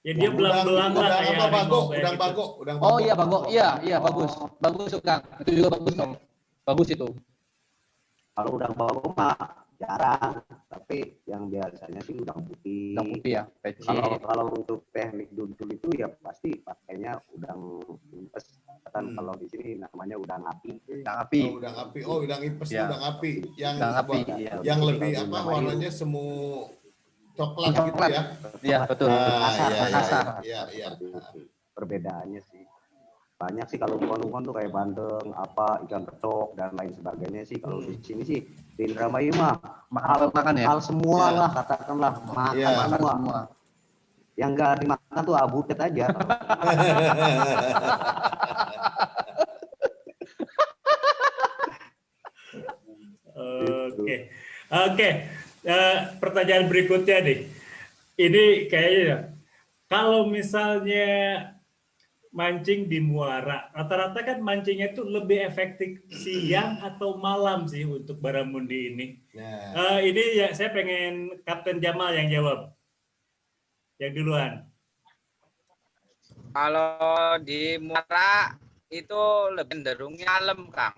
Ya dia Udang, belang-belang lah udang kayak apa harimau bagok, kayak udang gitu. bagok, udang Oh bagok. iya bagok, iya bagus, bagus Kang. Itu juga bagus dong, bagus itu. Kalau udang bawang mah jarang, tapi yang biasanya sih udang putih. Udang putih ya, peci. Kalau untuk teknik dudul itu ya pasti pakainya udang impes. Kan kalau di sini namanya udang api. Udang api. Oh, udang api. Oh, udang impes, Ya. udang api. Yang Udang api, iya. yang Betul, lebih kalau apa namanya warnanya semu coklat gitu Coklat. ya. Iya betul. Ah, iya, iya, Kasar. iya, iya. Seperti itu. Perbedaannya sih banyak sih. Kalau umpan-umpan tuh kayak bandeng, apa ikan pecok dan lain sebagainya sih. Kalau di sini sih di Indramayu mah Mahal makan ya. hal semua Iya. lah, katakanlah makan Iya. Makan semua. semua. Yang nggak dimakan tuh abutet aja. Oke, oke. Pertanyaan berikutnya nih. Ini kayaknya kalau misalnya mancing di muara, rata-rata kan mancingnya itu lebih efektif siang atau malam sih untuk baramundi ini. Nah, Ini ya saya pengen Kapten Jamal yang jawab. Yang duluan. Kalau di Muara itu lebih cenderung malam, Kang.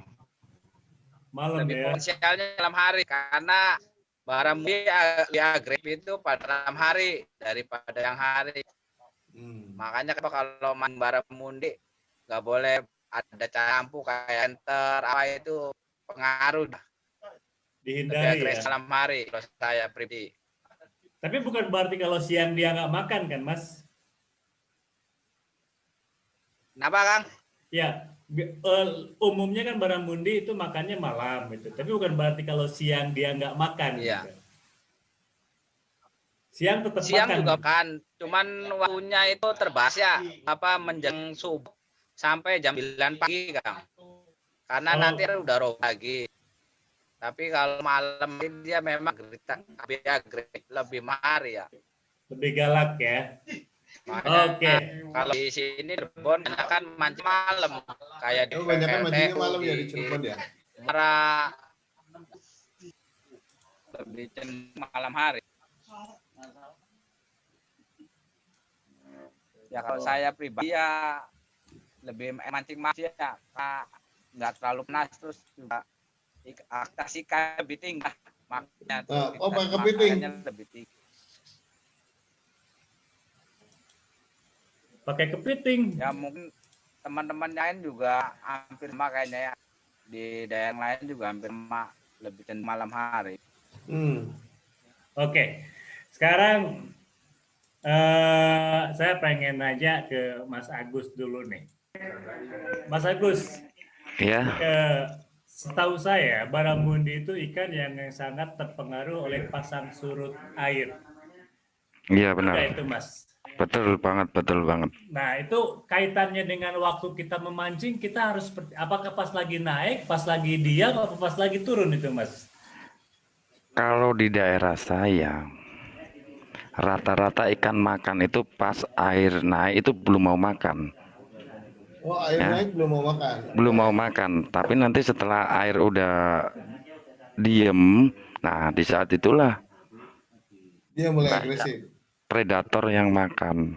Malam Lebih ya. potensialnya malam hari karena baramundi lebih agresif itu pada malam hari daripada yang hari. Makanya kalau main baramundi nggak boleh ada lampu kayak enter apa itu pengaruh. Lebih Dihindari ya. agresif malam hari kalau saya pribadi. Tapi bukan berarti kalau siang dia nggak makan kan, Mas? Kenapa, Kang? Ya, umumnya kan baramundi itu makannya malam gitu. Tapi bukan berarti kalau siang dia nggak makan. Iya. Gitu. Siang tetap Siang makan. juga kan, cuman waktunya itu terbatas ya, apa menjelang subuh sampai jam 9 pagi, Kang. Karena nanti udah rob lagi. Tapi kalau malam ini dia memang lebih agresif, lebih mahar ya. Lebih galak ya. Makanya, Oke. kalau di sini Cirebon kan mancing malam kayak di kebanyakan PLTU, mancingnya malam ya di Cirebon ya. Muara lebih cenderung malam hari. Ya kalau saya pribadi ya lebih mancing ya, nggak terlalu panas, terus juga aktivitas ikan lebih tinggi makanya pakai kepiting. lebih tinggi. Pakai kepiting. Ya mungkin teman-teman lain juga hampir sama kayaknya ya, di daerah lain juga hampir sama, lebih cenderung malam hari. Oke. Sekarang saya pengen nanya ke Mas Agus dulu nih. Mas Agus, Iya. setahu saya baramundi itu ikan yang sangat terpengaruh oleh pasang surut air. Iya benar. Udah itu Mas. Betul banget, betul banget. Nah itu kaitannya dengan waktu kita memancing, kita harus seperti apakah pas lagi naik, pas lagi diam, atau pas lagi turun itu Mas? Kalau di daerah saya, rata-rata ikan makan itu pas air naik itu belum mau makan. Oh, air Ya. naik belum mau makan. Belum mau makan, tapi nanti setelah air udah diem, nah di saat itulah Dia mulai Nah, agresif. predator yang makan,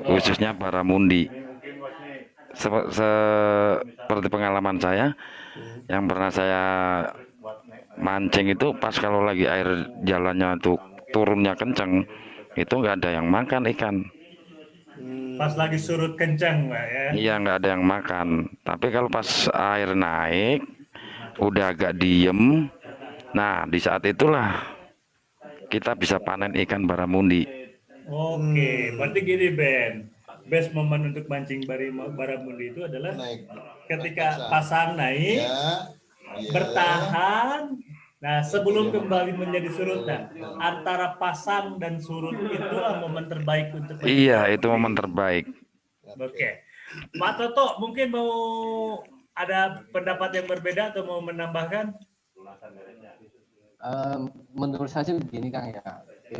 khususnya baramundi. Seperti pengalaman saya, yang pernah saya mancing itu pas kalau lagi air jalannya tuh turunnya kenceng, itu nggak ada yang makan ikan. Pas lagi surut kencang Pak ya. Iya, nggak ada yang makan. Tapi kalau pas air naik, udah agak diem, nah di saat itulah kita bisa panen ikan baramundi. Oke, berarti gini Ben, best momen untuk mancing baramundi itu adalah Naik. ketika pasang naik, Ya. bertahan. Nah, sebelum kembali menjadi surut, nah, antara pasang dan surut itulah momen terbaik untuk mancing. Iya, itu momen terbaik. Oke, Pak Toto mungkin mau ada pendapat yang berbeda atau mau menambahkan? Menurut saya sih begini Kang ya.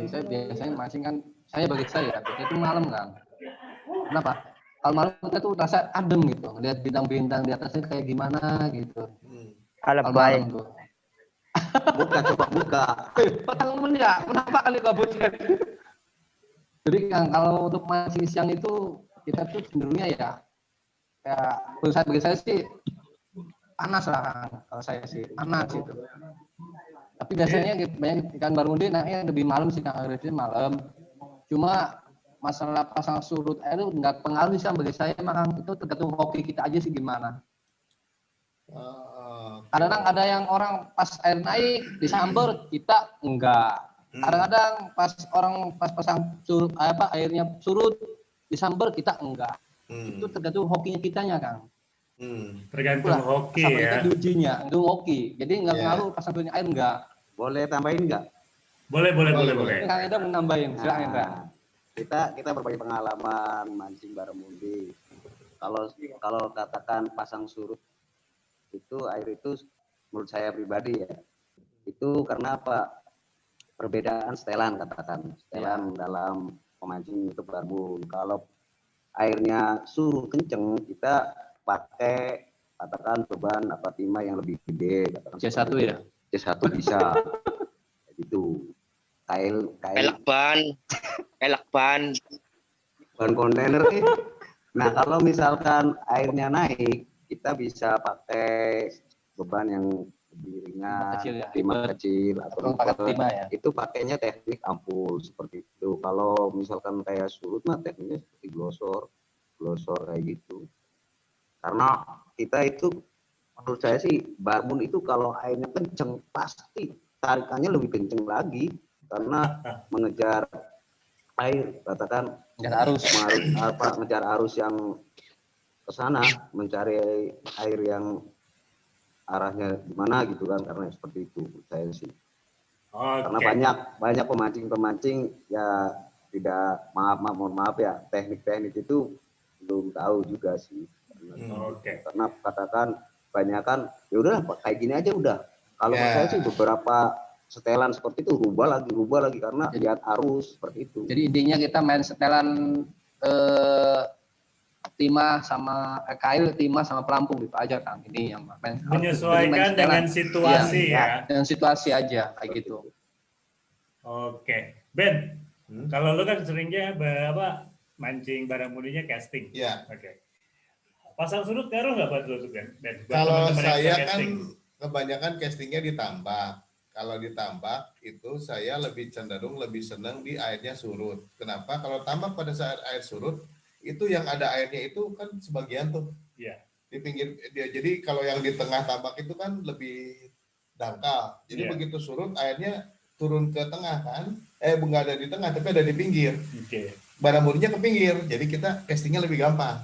Saya biasanya mancing kan, bagi saya itu malam Kang. Kenapa? Kalau malam kita tuh rasa adem gitu, lihat bintang-bintang di atasnya kayak gimana gitu. Kalau Kalau baik. malam tuh. Buka, coba buka. Teman ya, kenapa kali kabutnya? Jadi Kang, kalau untuk mancing siang itu kita tuh cenderungnya ya bagi saya sih panas lah Kang. Kalau saya sih panas gitu. Tapi biasanya banyak ikan barmundi naiknya lebih malam sih Kang, agresifnya malam. Cuma masalah pasang surut air itu nggak pengaruh sih bagi saya, Kang. Itu tergantung hoki kita aja sih gimana. Kadang-kadang ada yang orang pas air naik disamber, kita enggak. Kadang-kadang pas pasang surut airnya surut disamber, kita enggak. Itu tergantung hokinya kitanya, Kang. Tergantung hoki Sampai ya. kita diujinya, itu hoki. Jadi nggak ngaruh pasang surutnya air enggak. Boleh tambahin nggak? Boleh. Kang Eda mau nambahin, silakan Eda. Kita berbagi pengalaman mancing barramundi. Kalau katakan pasang surut itu air itu menurut saya pribadi ya, itu karena apa? Perbedaan setelan katakan, setelan dalam memancing untuk barbun. Kalau airnya surut kenceng, kita pakai katakan beban apa timah yang lebih gede, katakan C1 ya. C1 bisa gitu. Elak ban Ban kontainer. Nah, kalau misalkan airnya naik, kita bisa pakai beban yang lebih ringan, Kecil ya, timah kecil atau pakai timah ya. itu pakainya teknik ampul seperti itu. Kalau misalkan kayak surut mah tekniknya seperti glosor kayak gitu. Karena kita itu menurut saya sih barbun itu kalau airnya kenceng pasti tarikannya lebih kenceng lagi karena mengejar air, katakan ngejar arus yang ke sana, mencari air yang arahnya gimana gitu kan, karena seperti itu saya sih. Karena banyak pemancing ya tidak mohon maaf ya, teknik-teknik itu belum tahu juga sih. Karena katakan banyak kan ya udah kayak gini aja udah. Kalau saya sih beberapa setelan seperti itu rubah lagi karena lihat arus seperti itu. Jadi intinya kita main setelan timah sama kail, timah sama pelampung gitu aja Kang. Ini yang menyesuaikan dengan situasi ya. Dengan situasi aja kayak gitu. Oke, Ben. Kalau lu kan seringnya mancing barramundinya casting. Iya. Oke. Pasang surut ngaruh nggak buat lu tuh Ben? Kalau saya kan kebanyakan castingnya ditambak. Kalau ditambak itu saya lebih cenderung lebih senang di airnya surut. Kenapa? Kalau tambak pada saat air surut itu yang ada airnya itu kan sebagian tuh. Iya. Di pinggir dia. Jadi kalau yang di tengah tambak itu kan lebih dangkal. Jadi begitu surut airnya turun ke tengah kan. Nggak ada di tengah tapi ada di pinggir. Oke. Barramundinya ke pinggir. Jadi kita castingnya lebih gampang.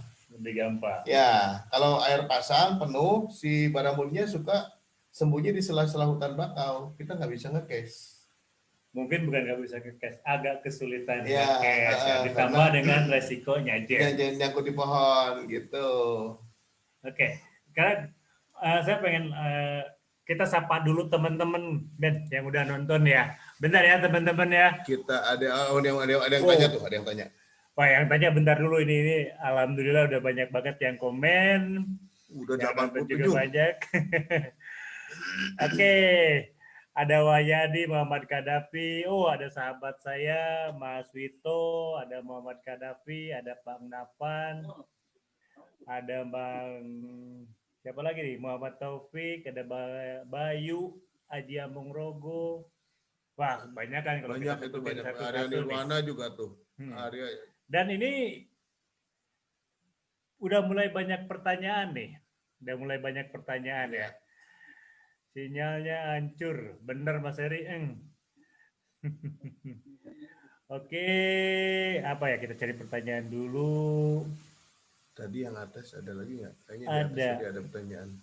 Ya, kalau air pasang penuh si barramundinya suka sembunyi di sela-sela hutan bakau, kita nggak bisa nge-cast. Mungkin bukan nggak bisa nge-cast, agak kesulitan nge-cast ya, ditambah dengan resiko nyajet. Nyangkut di pohon gitu. Oke, sekarang saya pengen kita sapa dulu teman-teman Ben yang udah nonton ya. Bentar ya teman-teman ya. Kita ada yang tanya tuh, ada yang tanya. Wah, yang tanya bentar dulu ini alhamdulillah udah banyak banget yang komen. Udah 87 juga banyak. Oke, ada Wayadi, Muhammad Kadafi. Oh, ada sahabat saya, Mas Wito, ada Muhammad Kadafi, ada Bang Napan, ada Bang siapa lagi nih? Muhammad Taufik, ada Bayu, Aji Amung Rogo. Wah, banyak kan kalau banyak itu banyak. Area Nirwana juga tuh. Area. Dan ini udah mulai banyak pertanyaan nih. Ya. Sinyalnya hancur. Bener Mas Heri. Oke, apa ya, kita cari pertanyaan dulu. Tadi yang atas ada lagi nggak? Kayaknya ada pertanyaan.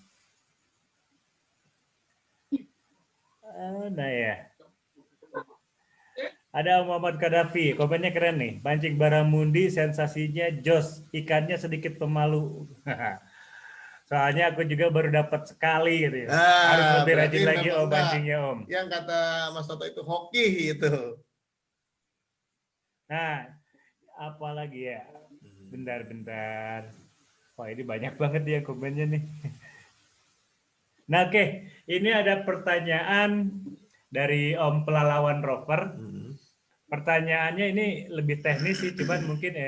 Nah ya. Ada Muhammad Kadafi, komennya keren nih. Mancing barramundi sensasinya jos, ikannya sedikit pemalu. Soalnya aku juga baru dapat sekali gitu ya. Harus lebih rajin lagi Om mancingnya Om. Yang kata Mas Toto itu hoki itu. Nah, apa lagi ya? Bentar. Wah, ini banyak banget ya komennya nih. Nah, oke. Ini ada pertanyaan dari Om Pelalawan Rover. Pertanyaannya ini lebih teknis sih, cuman mungkin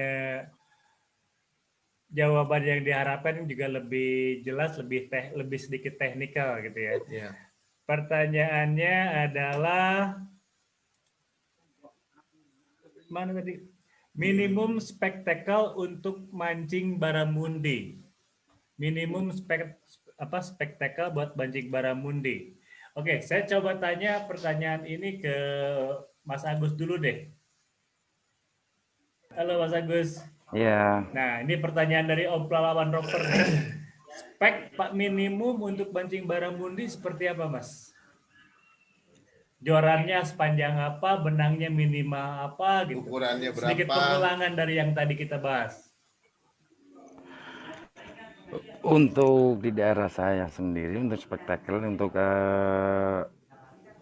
jawaban yang diharapkan juga lebih jelas, lebih sedikit teknikal gitu ya. Iya. Pertanyaannya adalah mana tadi? Minimum spektakel untuk mancing baramundi. Minimum spektakel buat mancing baramundi. Oke, saya coba tanya pertanyaan ini ke Mas Agus dulu deh. Halo Mas Agus. Iya. Nah, ini pertanyaan dari Om Pelalawan Roper nih. Spek Pak minimum untuk mancing baramundi seperti apa, Mas? Jorannya sepanjang apa, benangnya minimal apa gitu. Ukurannya berapa? Sedikit pengulangan dari yang tadi kita bahas. Untuk di daerah saya sendiri untuk spektakel untuk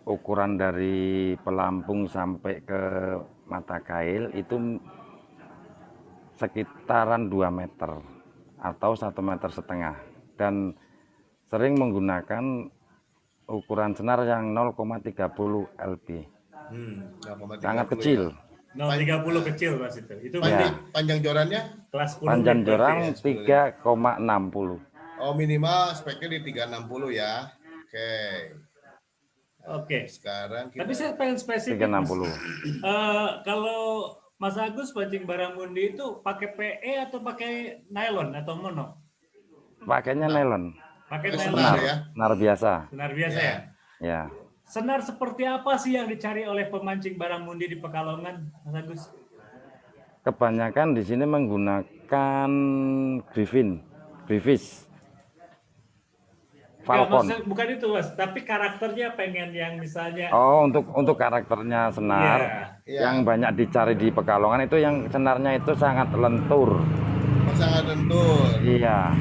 ukuran dari pelampung sampai ke mata kail itu sekitaran 2 meter atau 1,5 meter, dan sering menggunakan ukuran senar yang 0,30 lb. 0,30 Sangat kecil. 0,30 kecil Mas itu. Itu Panjang jorannya? Kelas 10 Panjang meter jorang ya. 3,60. Oh, minimal speknya di 360 ya. Oke. Sekarang kita... Tapi saya pengen spesifik. 360. Kalau Mas Agus mancing baramundi itu pakai PE atau pakai nylon atau mono? Pakainya nylon. Pakai Senar, nylon ya? senar biasa. Senar biasa ya? Ya. Senar seperti apa sih yang dicari oleh pemancing baramundi di Pekalongan, Mas Agus? Kebanyakan di sini menggunakan Griffiths, Falcon. Maksudnya bukan itu Mas, tapi karakternya pengen yang misalnya. Oh, untuk karakternya senar yang banyak dicari di Pekalongan itu yang senarnya itu sangat lentur. Sangat lentur. Iya.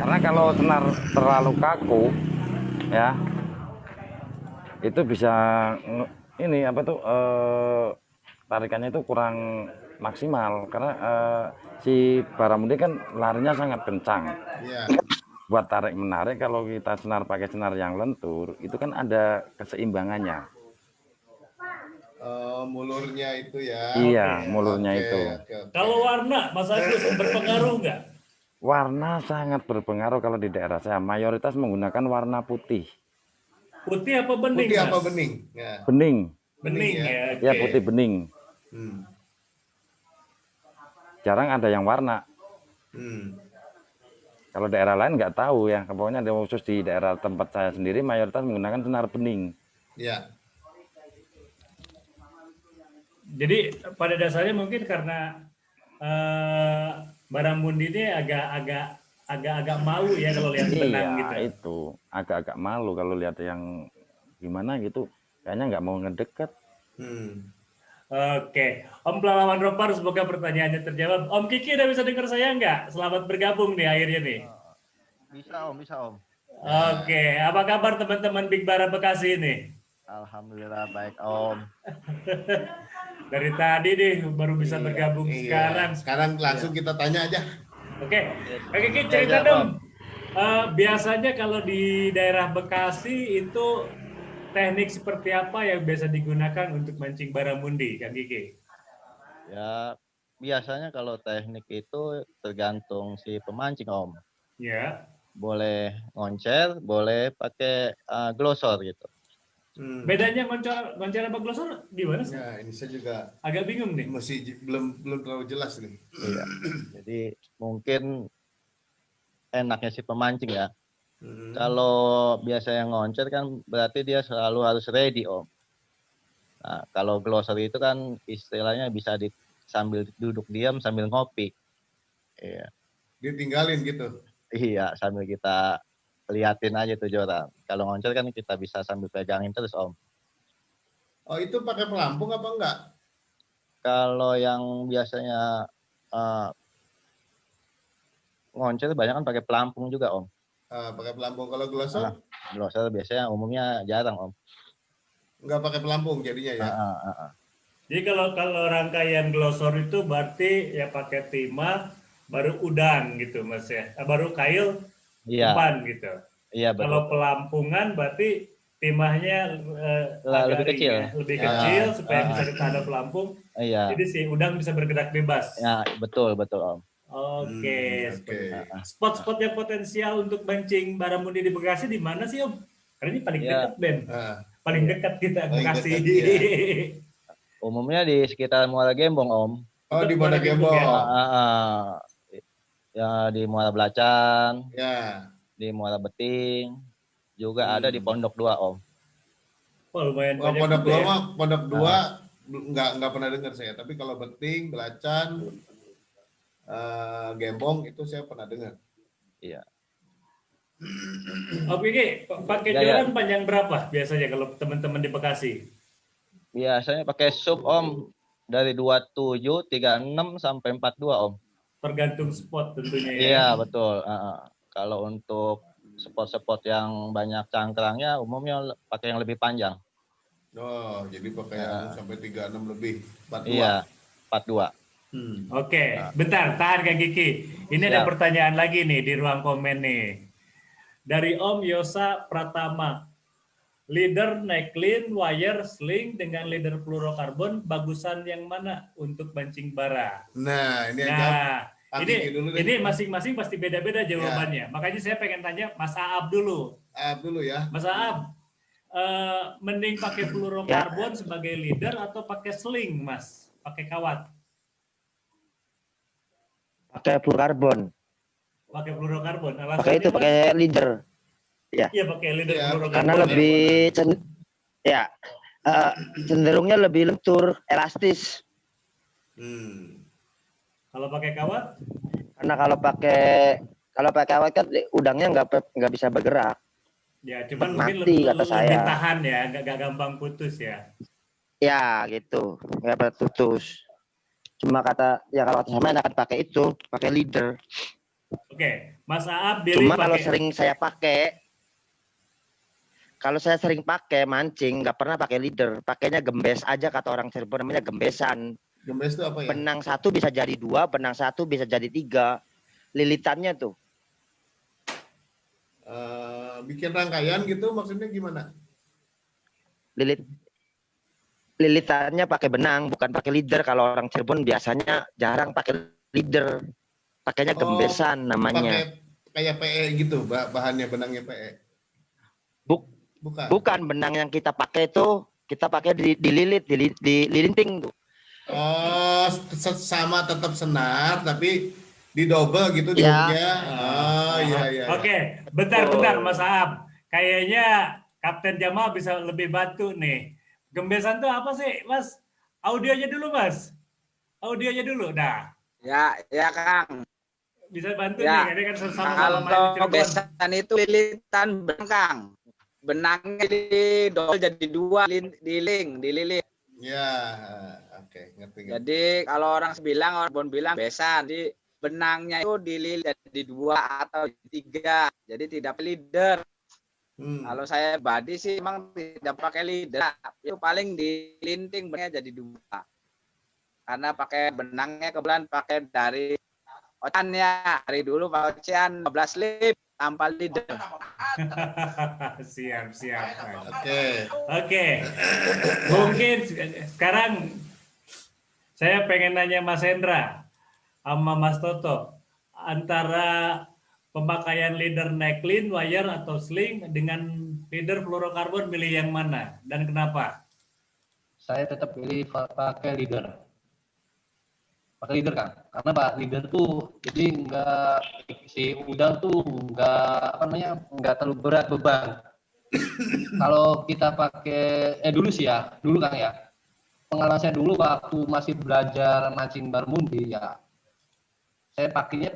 Karena kalau senar terlalu kaku, ya, itu bisa ini apa tuh tarikannya itu kurang maksimal karena si baramundi kan larinya sangat kencang. Iya. Buat tarik menarik kalau kita senar pakai senar yang lentur itu kan ada keseimbangannya. Mulurnya itu ya. Iya, mulurnya itu. Kalau warna, Mas Agus berpengaruh nggak? Warna sangat berpengaruh kalau di daerah saya. Mayoritas menggunakan warna putih. Putih apa bening? Putih Mas? apa bening? Ya. Bening. Bening ya. Ya, putih bening. Jarang ada yang warna. Kalau daerah lain nggak tahu ya. Pokoknya khusus di daerah tempat saya sendiri mayoritas menggunakan senar bening. Ya. Jadi pada dasarnya mungkin karena baramundi ini agak malu ya kalau lihat benang gitu. Iya, itu agak-agak malu kalau lihat yang gimana gitu. Kayaknya nggak mau ngedeket. Oke, Om Pelalawan Roper, semoga pertanyaannya terjawab. Om Kiki udah bisa dengar saya nggak? Selamat bergabung nih akhirnya nih. Bisa Om. Oke, apa kabar teman-teman Big Bara Bekasi ini? Alhamdulillah baik Om. Dari tadi nih baru bisa bergabung sekarang. Sekarang langsung kita tanya aja. Oke, Kak Kiki cerita dong. Biasanya kalau di daerah Bekasi itu teknik seperti apa yang biasa digunakan untuk mancing baramundi, Kak Kiki? Ya biasanya kalau teknik itu tergantung si pemancing Om. Ya. Boleh ngoncer, boleh pakai glosor gitu. Bedanya ngoncer apa glosor di mana sih? Ya, ini saya juga agak bingung nih. Masih belum terlalu jelas nih. Iya. Jadi mungkin enaknya si pemancing ya. Kalau biasa yang ngoncer kan berarti dia selalu harus ready Om. Nah, kalau glosor itu kan istilahnya bisa sambil duduk diam sambil ngopi. Iya. Ditinggalin gitu. Iya, sambil kita liatin aja tuh joran. Kalau ngoncer kan kita bisa sambil pegangin terus Om. Oh, itu pakai pelampung apa enggak? Kalau yang biasanya ngoncer banyak kan pakai pelampung juga Om. Pakai pelampung. Kalau glosor? Glosor biasanya umumnya jarang Om. Enggak pakai pelampung jadinya ya? Jadi kalau rangkaian glosor itu berarti ya pakai timah, baru udang gitu Mas ya, baru kail, umpan gitu. Iya betul. Kalau pelampungan berarti timahnya Lebih agak kecil. ringan, lebih kecil supaya Ah. bisa ditahan pelampung. Iya. Jadi si udang bisa bergerak bebas. Ya, betul Om. Oke. Oke. Spot-spot yang potensial untuk mancing baramundi di Bekasi di mana sih, Om? Karena ini paling Ya. dekat, Ben. Paling dekat kita Paling Bekasi. dekat, Umumnya di sekitar Muara Gembong, Om. Oh, di Muara Gembong. Ya, di Muara Belacan, Ya. di Muara Beting, juga ada di Pondok 2, Om. Oh, lumayan Kalau banyak Pondok juga 2 ya. mah Pondok 2 nggak pernah dengar saya, tapi kalau Beting, Belacan, Gembong itu saya pernah dengar. Iya. Oke, pakai Ya, joran panjang berapa biasanya kalau teman-teman di Bekasi? Biasanya pakai sub, Om, dari 27, 36 sampai 42, Om. Tergantung spot tentunya ya. Iya, betul. Kalau untuk spot-spot yang banyak cangkrangnya umumnya pakai yang lebih panjang. Oh, jadi pakai yang sampai 36 lebih, 42. Iya, 42. Oke, bentar, tahan Kang Kiki. Ini ada Siap. pertanyaan lagi nih di ruang komen nih. Dari Om Yosa Pratama. Leader necklin, wire, sling dengan leader fluorokarbon bagusan yang mana untuk mancing bara? Nah, ini yang Nah, ini masing-masing pasti beda-beda jawabannya. Ya. Makanya saya pengen tanya Mas Aab dulu. Aab dulu ya. Mas Aab, mending pakai fluorokarbon sebagai leader atau pakai sling, Mas? Pakai kawat? Pakai fluorokarbon. Pakai fluorokarbon. Pakai itu, pakai leader. Ya. Iya, pakai leader fluorokarbon. Karena lebih cenderungnya lebih lentur, elastis. Kalau pakai kawat? Karena kalau pakai kawat kan udangnya nggak bisa bergerak. Ya, cuman Mati, mungkin kata lebih saya. tahan ya, nggak gampang putus ya. Ya gitu, nggak pernah putus. Cuma kalau sama enak pakai itu, pakai leader. Oke, Mas Aab pilih Cuma kalau pakai. kalau saya sering pakai mancing, nggak pernah pakai leader, pakainya gembes aja, kata orang Cirebon namanya gembesan. Gembes itu apa ya? Benang satu bisa jadi 2, benang satu bisa jadi 3. Lilitannya tuh. Bikin rangkaian gitu maksudnya gimana? Lilitannya pakai benang, bukan pakai leader. Kalau orang Cirebon biasanya jarang pakai leader, pakainya gembesan namanya. Pakai kayak PE gitu, bahannya benangnya PE. Bukan benang yang kita pakai itu, kita pakai dililit, dilinting tuh. Oh, sama tetap senar tapi di double gitu Ya. jauhnya. Oh, iya. Oke, bentar Mas Aab. Kayaknya Kapten Jamal bisa lebih bantu nih. Gembesan tuh apa sih, Mas? Audionya dulu, Mas. Audionya dulu. Nah, Ya Kang. bisa bantu Ya. nih. Ini kan sama-sama main di Kalau Cirebon. besan itu lilitan benang, Kang. Benangnya di double jadi 2 dililit. Ya, oke, ngerti. Jadi kalau orang bilang besan, di benangnya itu dililit jadi 2 atau 3. Jadi tidak leader. Kalau saya badi sih emang tidak pakai leader. Itu paling dilinting benangnya jadi 2. Karena pakai benangnya kebetulan pakai dari Ocean ya. Dari dulu Pak Ocean 15 lip tanpa leader. Siap. Oke. Mungkin sekarang saya pengen nanya Mas Hendra sama Mas Toto, antara pemakaian leader necklin, wire atau sling dengan leader fluorokarbon, pilih yang mana dan kenapa? Saya tetap pilih pakai leader. Pakai leader kan, karena Pak leader tuh jadi si udang tuh nggak terlalu berat beban. Kalau kita pakai dulu kan ya, pengalaman saya dulu waktu masih belajar mancing barmundi ya, saya pakai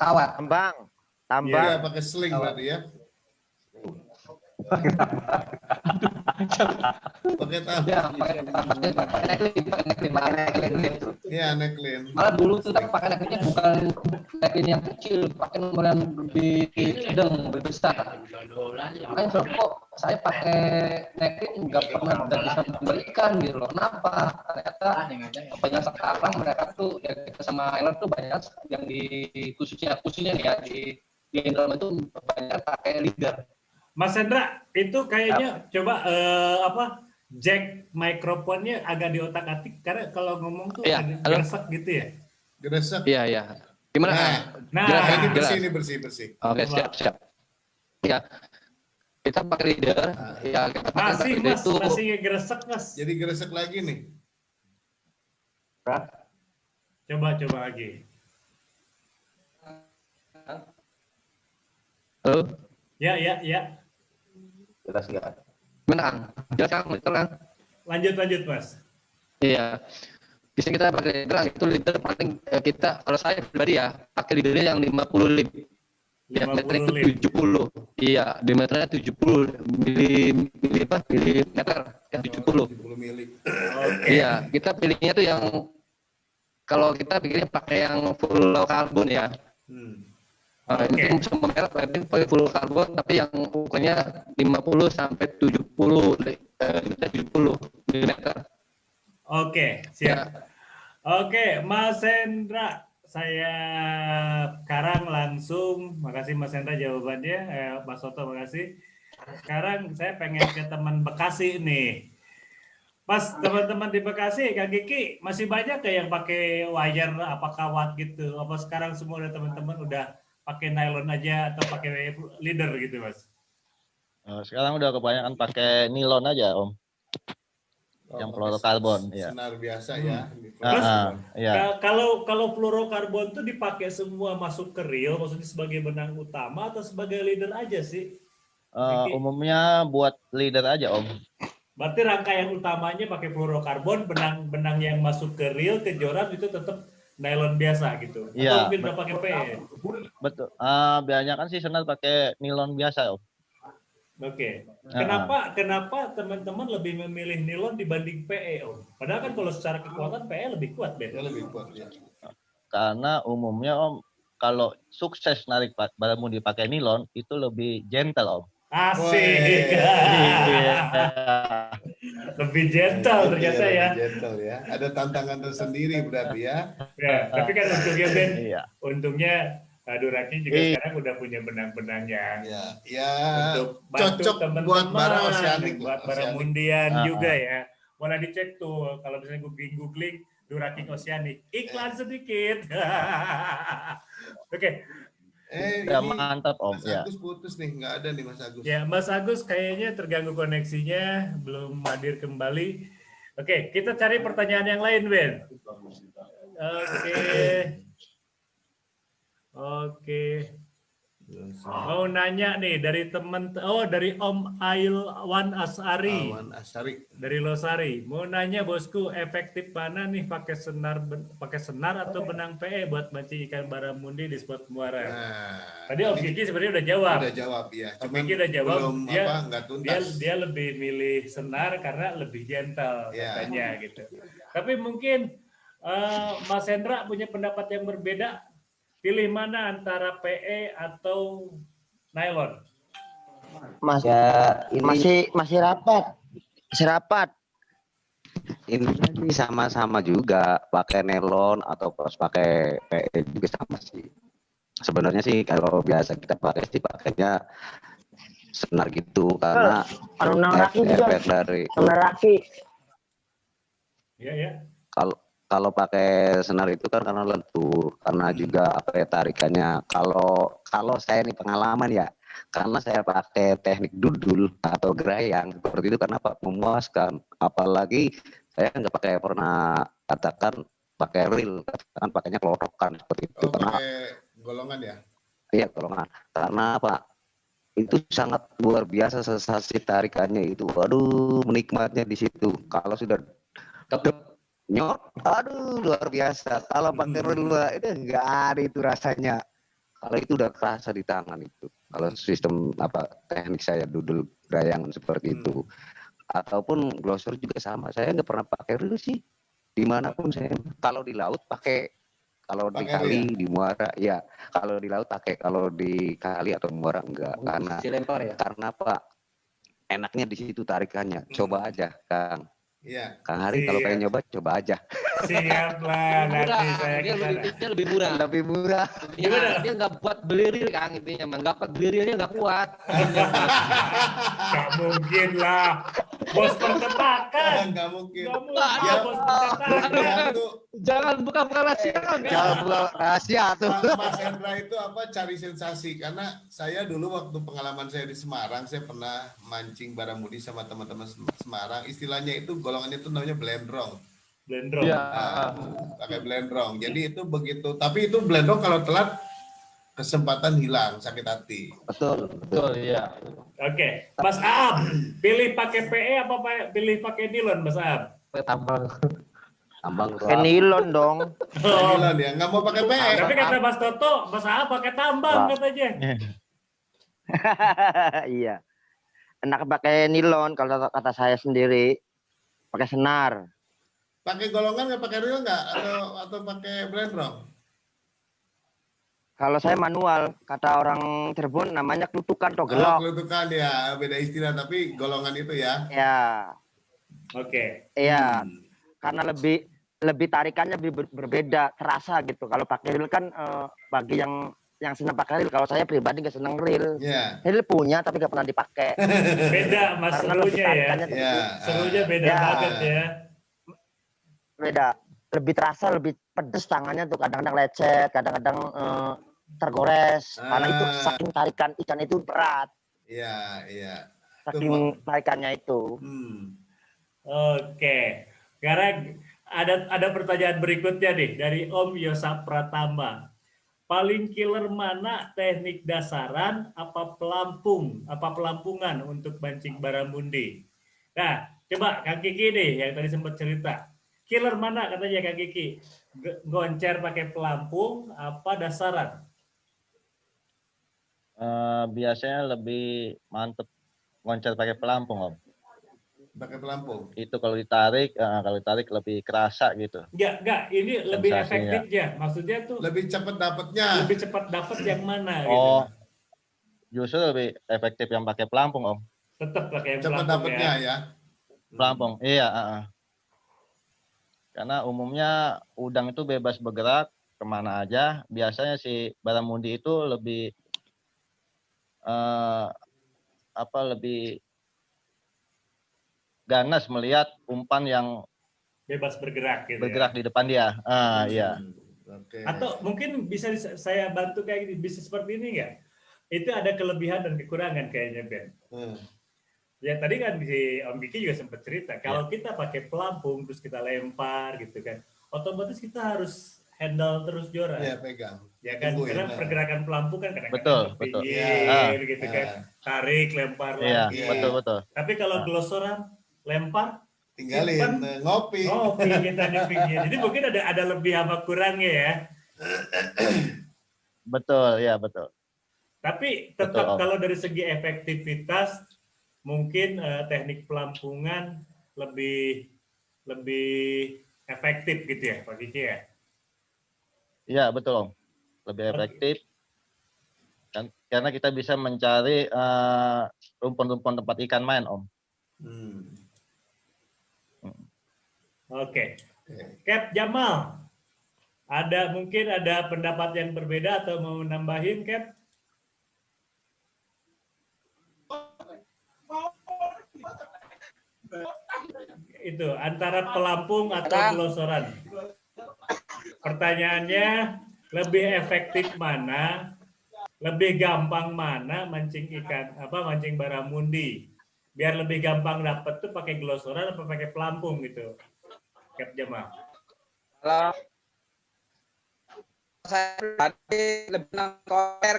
kawat. Tambang. Iya, pakai sling berarti ya. Pakai Iya, necklin. Malah dulu tuh pakai necklin bukan necklin yang kecil, pakai nomor yang lebih sedang, lebih besar. Makanya kok saya pakai necklin nggak pernah bisa memberikan gitu loh. Kenapa? Ternyata banyak sekarang mereka tuh ya kita sama Ellen tuh banyak yang di khususnya nih ya di di Indonesia itu banyak pakai leader. Mas Hendra, itu kayaknya coba jack mikrofonnya agak diotak-atik karena kalau ngomong tuh Iya, ada halo? gersek gitu ya. Geresek. Iya, iya. Gimana? Nah, Jelas, ini jelas. bersih, ini bersih, bersih. Oke, Coba. siap. Ya, kita pakai leader. Ya, kita pakai Masih leader Mas, itu. masih gersek Mas. Jadi geresek lagi nih. Coba lagi. Halo? Ya. Jelas nggak? Gimana, Kang? Jelas, Kang? Betul, Kang? Lanjut Mas. Iya. Di sini kita pakai leader, itu leader paling kita, kalau saya pribadi ya, pakai leadernya yang 50 lib. Diameternya itu 70. Iya, diameternya 70 milimeter, yang 70. 70 mili. Iya, kita pilihnya tuh yang, kalau kita pilihnya pakai yang fluorokarbon ya. Itu semua merek pakai fluorokarbon, tapi yang ukurannya 50 sampai 70 milimeter. Oke, siap. Oke, Mas Hendra, saya sekarang langsung, makasih Mas Hendra jawabannya, Mas Soto makasih. Sekarang saya pengen ke teman Bekasi nih. Pas teman-teman di Bekasi, Kak Kiki, masih banyak kayak yang pakai wire apa kawat gitu? Apa sekarang semua udah teman-teman udah pakai nylon aja atau pakai leader gitu, Mas? Sekarang udah kebanyakan pakai nilon aja, Om. Yang fluorokarbon, ya. Senar biasa ya. Terus Iya. kalau fluorokarbon tuh dipakai semua masuk ke reel, maksudnya sebagai benang utama atau sebagai leader aja sih? Umumnya buat leader aja, Om. Berarti rangkaian utamanya pakai fluorokarbon, benang yang masuk ke reel, ke joran itu tetap nylon biasa gitu. Atau Iya. mungkin udah pakai PE. Betul. Biasanya kan sih senar pakai nilon biasa, Om. Oke. Kenapa teman-teman lebih memilih nilon dibanding PE, Om? Padahal kan kalau secara kekuatan PE lebih kuat, Ben. Lebih kuat ya. Karena umumnya, Om, kalau sukses narik baramundi pakai nilon itu lebih gentle, Om. Asik. Lebih gentle ternyata ya. Lebih gentle ya. Ada tantangan tersendiri berarti ya. Ya, tapi kan untungnya Ben, Iya. untungnya Duraki juga sekarang udah punya benang-benang yang untuk bantu cocok teman-teman, buat bara oceanic, buat baramundian juga ya. Boleh dicek tuh kalau misalnya googling Duraki Oceanic. Iklan sedikit. Oke. Ya, mantap, Om. Mas Agus putus nih, nggak ada nih Mas Agus. Ya, Mas Agus kayaknya terganggu koneksinya, belum hadir kembali. Oke, kita cari pertanyaan yang lain, Ben. Oke. Mau nanya nih dari dari Om Ailwan Asari. Awan Asari. Dari Losari. Mau nanya bosku, efektif mana nih pakai senar atau benang PE buat mancing ikan baramundi di spot muara? Tadi Om Kiki sebenarnya udah jawab. Udah jawab ya. Om Kiki udah jawab. Belum nggak tuntas. Dia lebih milih senar karena lebih gentle katanya gitu. Tapi mungkin Mas Hendra punya pendapat yang berbeda. Pilih mana antara PE atau nylon? Masih rapat. Intinya sih sama-sama juga, pakai nylon atau pas pakai PE juga sama sih. Sebenarnya sih kalau biasa kita pakai sih pakainya senar gitu karena efek dari ya. Kalau pakai senar itu kan karena lentur, karena juga apa ya tarikannya. Kalau saya nih pengalaman ya, karena saya pakai teknik dudul atau gerayang seperti itu karena memuaskan. Apalagi saya nggak pernah katakan pakai reel, katakan pakainya kelorokan seperti itu. Karena pakai golongan ya? Iya golongan. Karena apa? Itu sangat luar biasa sensasi tarikannya itu. Waduh, menikmatnya di situ. Kalau sudah nyot, aduh luar biasa. Kalau pakai reel itu enggak ada itu rasanya. Kalau itu udah kerasa di tangan itu. Kalau sistem teknik saya dudul gerayangan seperti itu. Ataupun glosor juga sama. Saya nggak pernah pakai reel sih. Dimanapun saya. Kalau di laut pakai. Kalau di kali, di muara, ya. Kalau di laut pakai. Kalau di kali atau muara enggak. Karena apa? Enaknya di situ tarikannya. Coba aja, Kang. Iya. Kang Hari kalau pengen nyoba, coba aja. Siap lah, nanti saya Dia kesana. lebih murah. Lebih murah. Dia nggak buat beli real, Kang, intinya. Nggak buat beli realnya nggak kuat. Gak mungkin lah. Bos percetakan. Nggak mungkin. Gak mungkin Ya, bos percetakan. dia tuh Jangan buka rahasia. Jangan buka rahasia tuh. Mas Hendra itu apa cari sensasi karena saya dulu waktu pengalaman saya di Semarang saya pernah mancing baramudi sama teman-teman Semarang, istilahnya itu golongannya itu namanya blendrong. Blendrong. Iya. Pakai blendrong. Jadi itu begitu, tapi itu blendrong kalau telat kesempatan hilang, sakit hati. Betul. Betul, iya. Oke, Mas Aab, pilih pakai PE apa pilih pakai nilon, Mas Aab? Tambang. Tambang Pakai nilon dong. Hilang ya, nggak mau pakai PE. Tapi kata Mas Toto, Mas Aab pakai tambang Wah. katanya. Iya. Enak pakai nilon kalau kata saya sendiri. Pakai senar. Pakai golongan nggak pakai reel nggak atau pakai blendrong? Kalau saya manual, kata orang Cirebon namanya klutukan atau Oh, gelok. kelutukan ya, beda istilah tapi golongan itu ya. Ya, Oke. iya. Karena lebih tarikannya berbeda, terasa gitu. Kalau pakai reel kan bagi yang senang pakai reel, kalau saya pribadi nggak senang reel. Iya. Reel punya tapi nggak pernah dipakai. Beda Mas Karena lebih serunya ya. tarikannya Iya. begitu. Serunya beda Ya. banget ya. Beda. Lebih terasa, lebih pedes tangannya tuh. Kadang-kadang lecet, kadang-kadang tergores. Karena itu saking tarikan ikan itu berat. Iya, iya. Saking tarikannya itu. Oke. Sekarang ada pertanyaan berikutnya nih dari Om Yosa Pratama. Paling killer mana teknik dasaran apa pelampungan untuk mancing baramundi? Nah, coba Kang Kiki nih yang tadi sempat cerita. Killer mana katanya Kang Kiki? Goncer pakai pelampung apa dasaran? Biasanya lebih mantep ngoncat pakai pelampung, Om. Pakai pelampung. Itu kalau ditarik lebih kerasa gitu. Enggak, ini lebih Sensasinya. efektif ya. Maksudnya tuh Lebih cepat dapatnya. lebih cepat dapat yang mana gitu. Oh, justru lebih efektif yang pakai pelampung, Om. Tetap pakai yang Cepat pelampung dapatnya ya. ya. Pelampung, iya. Karena umumnya udang itu bebas bergerak kemana aja. Biasanya si baramundi itu lebih lebih ganas melihat umpan yang Bebas bergerak gitu. bergerak Ya. di depan dia. Iya. Oke. Atau mungkin bisa saya bantu kayak gini, bisa seperti ini nggak? Itu ada kelebihan dan kekurangan kayaknya Ben. Ya tadi kan si Om Kiki juga sempat cerita, kalau kita pakai pelampung terus kita lempar gitu kan, otomatis kita harus handle terus Jora. Iya, pegang. Ya kan, Tungguin, karena nah. pergerakan pelampung kan Betul, kadang-kadang betul. pinggir Iya. gitu kan, tarik, lempar Iya, lagi. betul. Tapi kalau glosoran, lempar, Tinggalin simpan, ngopi. ngopi kita di pinggir. Jadi mungkin ada lebih sama kurangnya ya. Betul, ya betul. Tapi tetap Betul, Om. kalau dari segi efektivitas mungkin teknik pelampungan lebih efektif gitu ya Pak Kiki ya. Iya, betul, Om. Lebih efektif. Karena kita bisa mencari rumpun-rumpun tempat ikan main, Om. Oke. Cap Jamal. Mungkin ada pendapat yang berbeda atau mau nambahin Cap? Itu antara pelampung atau gelosoran. Pertanyaannya lebih efektif mana? Lebih gampang mana mancing mancing baramundi? Biar lebih gampang dapat tuh pakai gelosoran atau pakai pelampung gitu. Cap Jamal. Kalau saya pribadi lebih nangkoper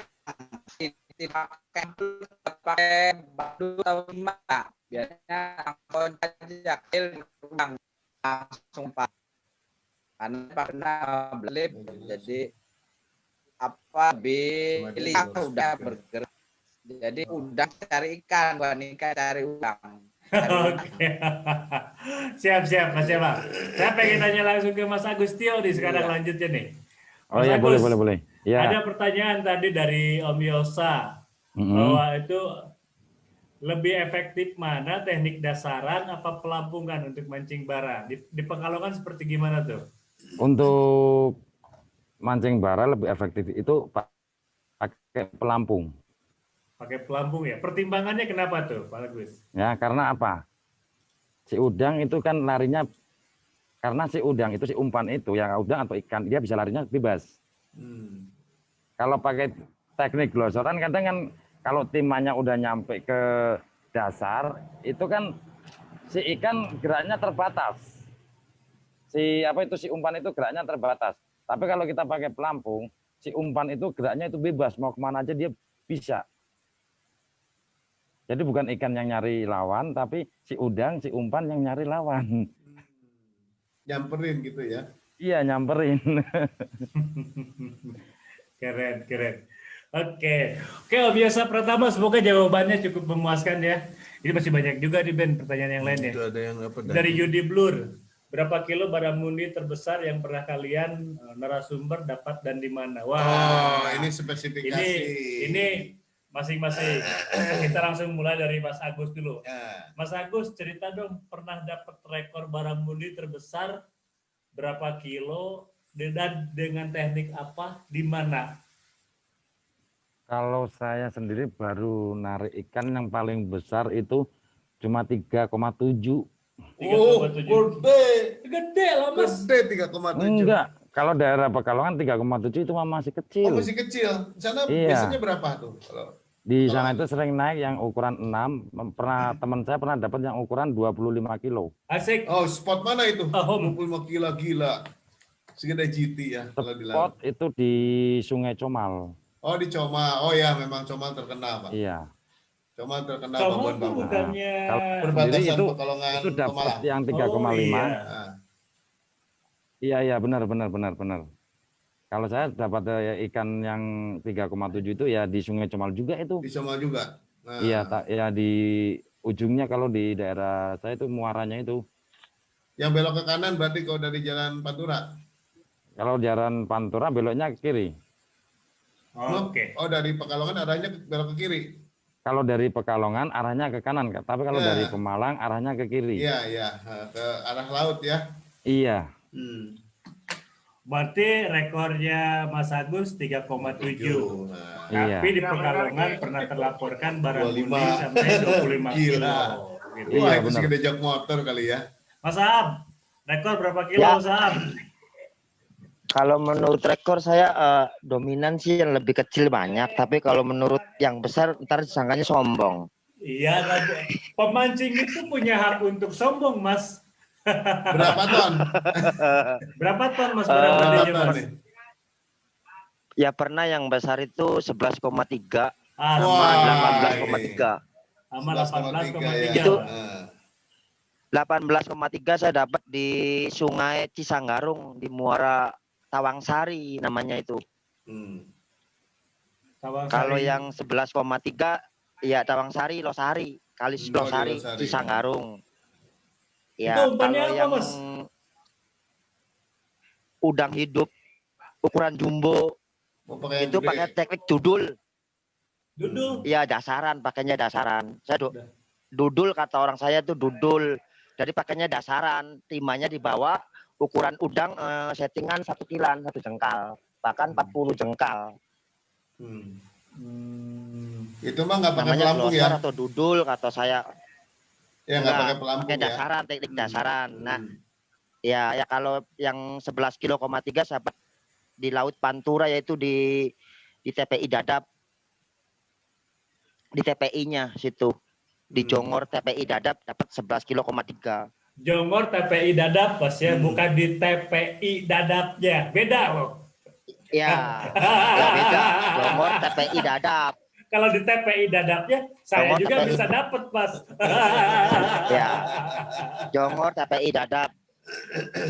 tidak pakai badu atau gimana. Biasanya angkot aja udang langsung pak. Karena pernah beli jadi pilih udah bergerak. Jadi udang cari ikan, bukan ikan cari udang. Oke. Siap Mas Jamal. Saya pengen tanya langsung ke Mas Agustio nih sekarang lanjutnya nih. Oh Mas ya, Agus, boleh. Ya. Ada pertanyaan tadi dari Om Yosa bahwa itu lebih efektif mana, teknik dasaran apa pelampungan untuk mancing bara? Di Pekalongan seperti gimana tuh? Untuk mancing bara lebih efektif itu pakai pelampung. Pakai pelampung ya. Pertimbangannya kenapa tuh, Pak Agus? Ya, karena apa? Si udang itu kan larinya, karena si udang itu, si umpan itu, ya udang atau ikan, dia bisa larinya bebas. Kalau pakai teknik gelosoran, kadang kan kalau timannya udah nyampe ke dasar, itu kan si ikan geraknya terbatas. Si umpan itu geraknya terbatas. Tapi kalau kita pakai pelampung, si umpan itu geraknya itu bebas, mau kemana aja dia bisa. Jadi bukan ikan yang nyari lawan, tapi si udang, si umpan yang nyari lawan. Nyamperin gitu ya. Iya, nyamperin. Keren, keren. Oke, Om Yasa Pratama, semoga jawabannya cukup memuaskan ya. Ini masih banyak juga di Ben pertanyaan yang lain ya. Itu ada yang apa? Dari Yudi Blur, berapa kilo baramundi terbesar yang pernah kalian narasumber dapat dan di mana? Wah, Oh, ini spesifikasi. Ini masing-masing. Kita langsung mulai dari Mas Agus dulu. Ya. Mas Agus, cerita dong, pernah dapat rekor baramundi terbesar berapa kilo dan dengan teknik apa, di mana? Kalau saya sendiri baru narik ikan yang paling besar itu cuma 3,7. Oh, gede. Gede lah, Mas. Gede 3,7. Enggak, kalau daerah Pekalongan 3,7 itu masih kecil. Oh, masih kecil. Di sana Iya. biasanya berapa tuh? Kalau Di sana itu sering naik yang ukuran 6. Pernah teman saya pernah dapat yang ukuran 25 kilo. Asik. Oh, spot mana itu? Home. 25 kilo gila. Segede GT ya kalau di laut. Spot itu di Sungai Comal. Oh, di Comal. Oh ya, memang Comal terkenal, Pak. Iya. Comal terkenal Comal babon tuh babon. bukannya Kalau Perbatasan sendiri itu Pekalongan dapat Pemalang. yang 3,5. Oh, iya. Nah, Iya, benar. Kalau saya dapat ikan yang 3,7 itu ya di Sungai Comal juga itu. di Comal juga. Nah, Iya, ya di ujungnya kalau di daerah saya itu muaranya itu. yang belok ke kanan berarti kalau dari Jalan Pantura. Kalau jalan Pantura beloknya ke kiri. Oke. Oh, dari Pekalongan arahnya belok ke kiri. Kalau dari Pekalongan arahnya ke kanan, tapi kalau Ya. dari Pemalang arahnya ke kiri. Iya, iya, ke arah laut ya. Iya. Berarti rekornya Mas Agus 3,7. Nah, Iya. Tapi di Pekalongan pernah terlaporkan baramundi 25. sampai 25 kilo. Gila. Gitu. Iya, Wah, itu benar. segede jok motor kali ya. Mas Am, rekor berapa kilo Ya. Mas Am? Kalau menurut rekor saya dominan sih yang lebih kecil banyak, tapi kalau menurut yang besar ntar disangkanya sombong. Iya, pemancing itu punya hak untuk sombong, Mas. Berapa ton? Berapa ton Mas baramundinya, Berapa ton Mas? nih? Ya pernah yang besar itu 11,3 Ah, sama Wah, 18,3. sama 18,3 ya. 18,3. Itu- Nah, 18,3 saya dapat di Sungai Cisanggarung di Muara Tawangsari namanya itu. Tawangsari. Kalau yang 11,3 ya Tawangsari, Losari, kali Oh, di Losari, Losari. Cisanggarung. Itu Ya, umpannya kalau apa, yang Mas? udang hidup ukuran jumbo mau pakai yang itu gede. pakai teknik dudul. Dudul. Iya, dasaran, pakainya dasaran. Saya Udah. dudul kata orang saya tuh dudul. Jadi pakainya dasaran, timahnya di bawah, ukuran udang settingan 1 kilan, 1 jengkal, bahkan 40 jengkal. Itu mah nggak pakai Namanya pelampung glosor ya? atau dudul kata saya. Ya nggak pakai pelampung pakai ya. dasaran, teknik dasaran. Nah, ya kalau yang 11,3 kilo saya dapat di Laut Pantura yaitu di TPI Dadap. Di TPI-nya situ. Di Jongor TPI Dadap dapat 11,3 kilo. Jongor TPI Dadap, Mas ya, bukan di TPI Dadapnya. Beda loh. Ya, ya beda. Jongor TPI Dadap. Kalau di TPI Dadapnya, saya Jongor juga TPI. bisa dapat, Mas. Ya. Jongor TPI Dadap.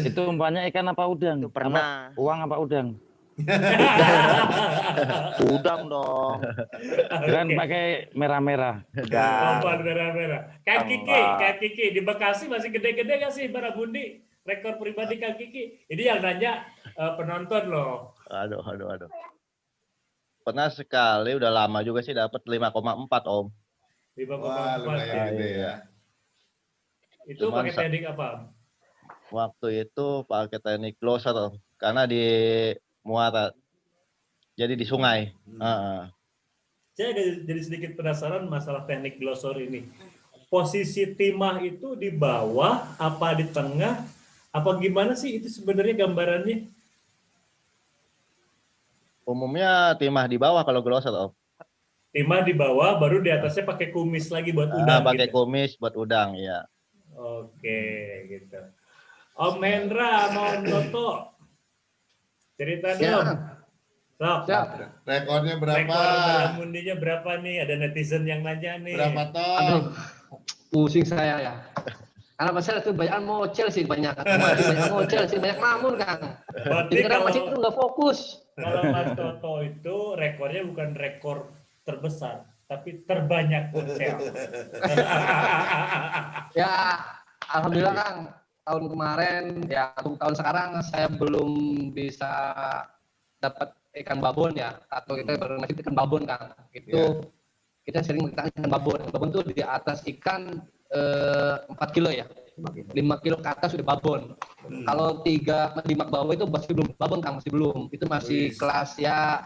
Itu umpannya ikan apa udang? Itu pernah. Uang apa udang? Udang dong. Keren pakai merah-merah. Udang. Umpan merah-merah. Kak Kiki, di Bekasi masih gede-gede nggak sih baramundi? Rekor pribadi Kak Kiki. Ini yang nanya penonton loh. Aduh. Pernah sekali, udah lama juga sih dapat 5,4 Om. Wah, 5,4. lumayan gede ya. Itu Cuman pakai teknik apa? Waktu itu pakai teknik glosser karena di muara, jadi di sungai. Saya jadi sedikit penasaran masalah teknik glosor ini. Posisi timah itu di bawah, apa di tengah, apa gimana sih itu sebenarnya gambarannya? Umumnya timah di bawah kalau glosser, Om. Timah di bawah, baru di atasnya pakai kumis lagi buat udang. Pakai gitu. kumis buat udang, ya. Oke, gitu. Om Hendra, mau Toto, cerita dong. Sok. Rekornya berapa? Rekor baramundinya berapa nih? Ada netizen yang nanya nih. Berapa ton? Aduh, pusing saya ya. Karena pasal itu banyak mocel sih, banyak mocel sih, banyak mamun kan. Berarti Jadi kadang masih itu nggak fokus. Kalau Mas Toto itu rekornya bukan rekor terbesar, tapi terbanyak ponsel. Ya, alhamdulillah Kang, tahun kemarin ya tahun sekarang saya belum bisa dapat ikan babon ya, atau kita baru masih ikan babon Kang. Itu kita sering makan ikan babon. Babon itu di atas ikan 4 kilo ya. 5 kilo ke atas sudah babon. Kalau 5 ke bawah itu masih belum babon Kang, masih belum. Itu masih kelas ya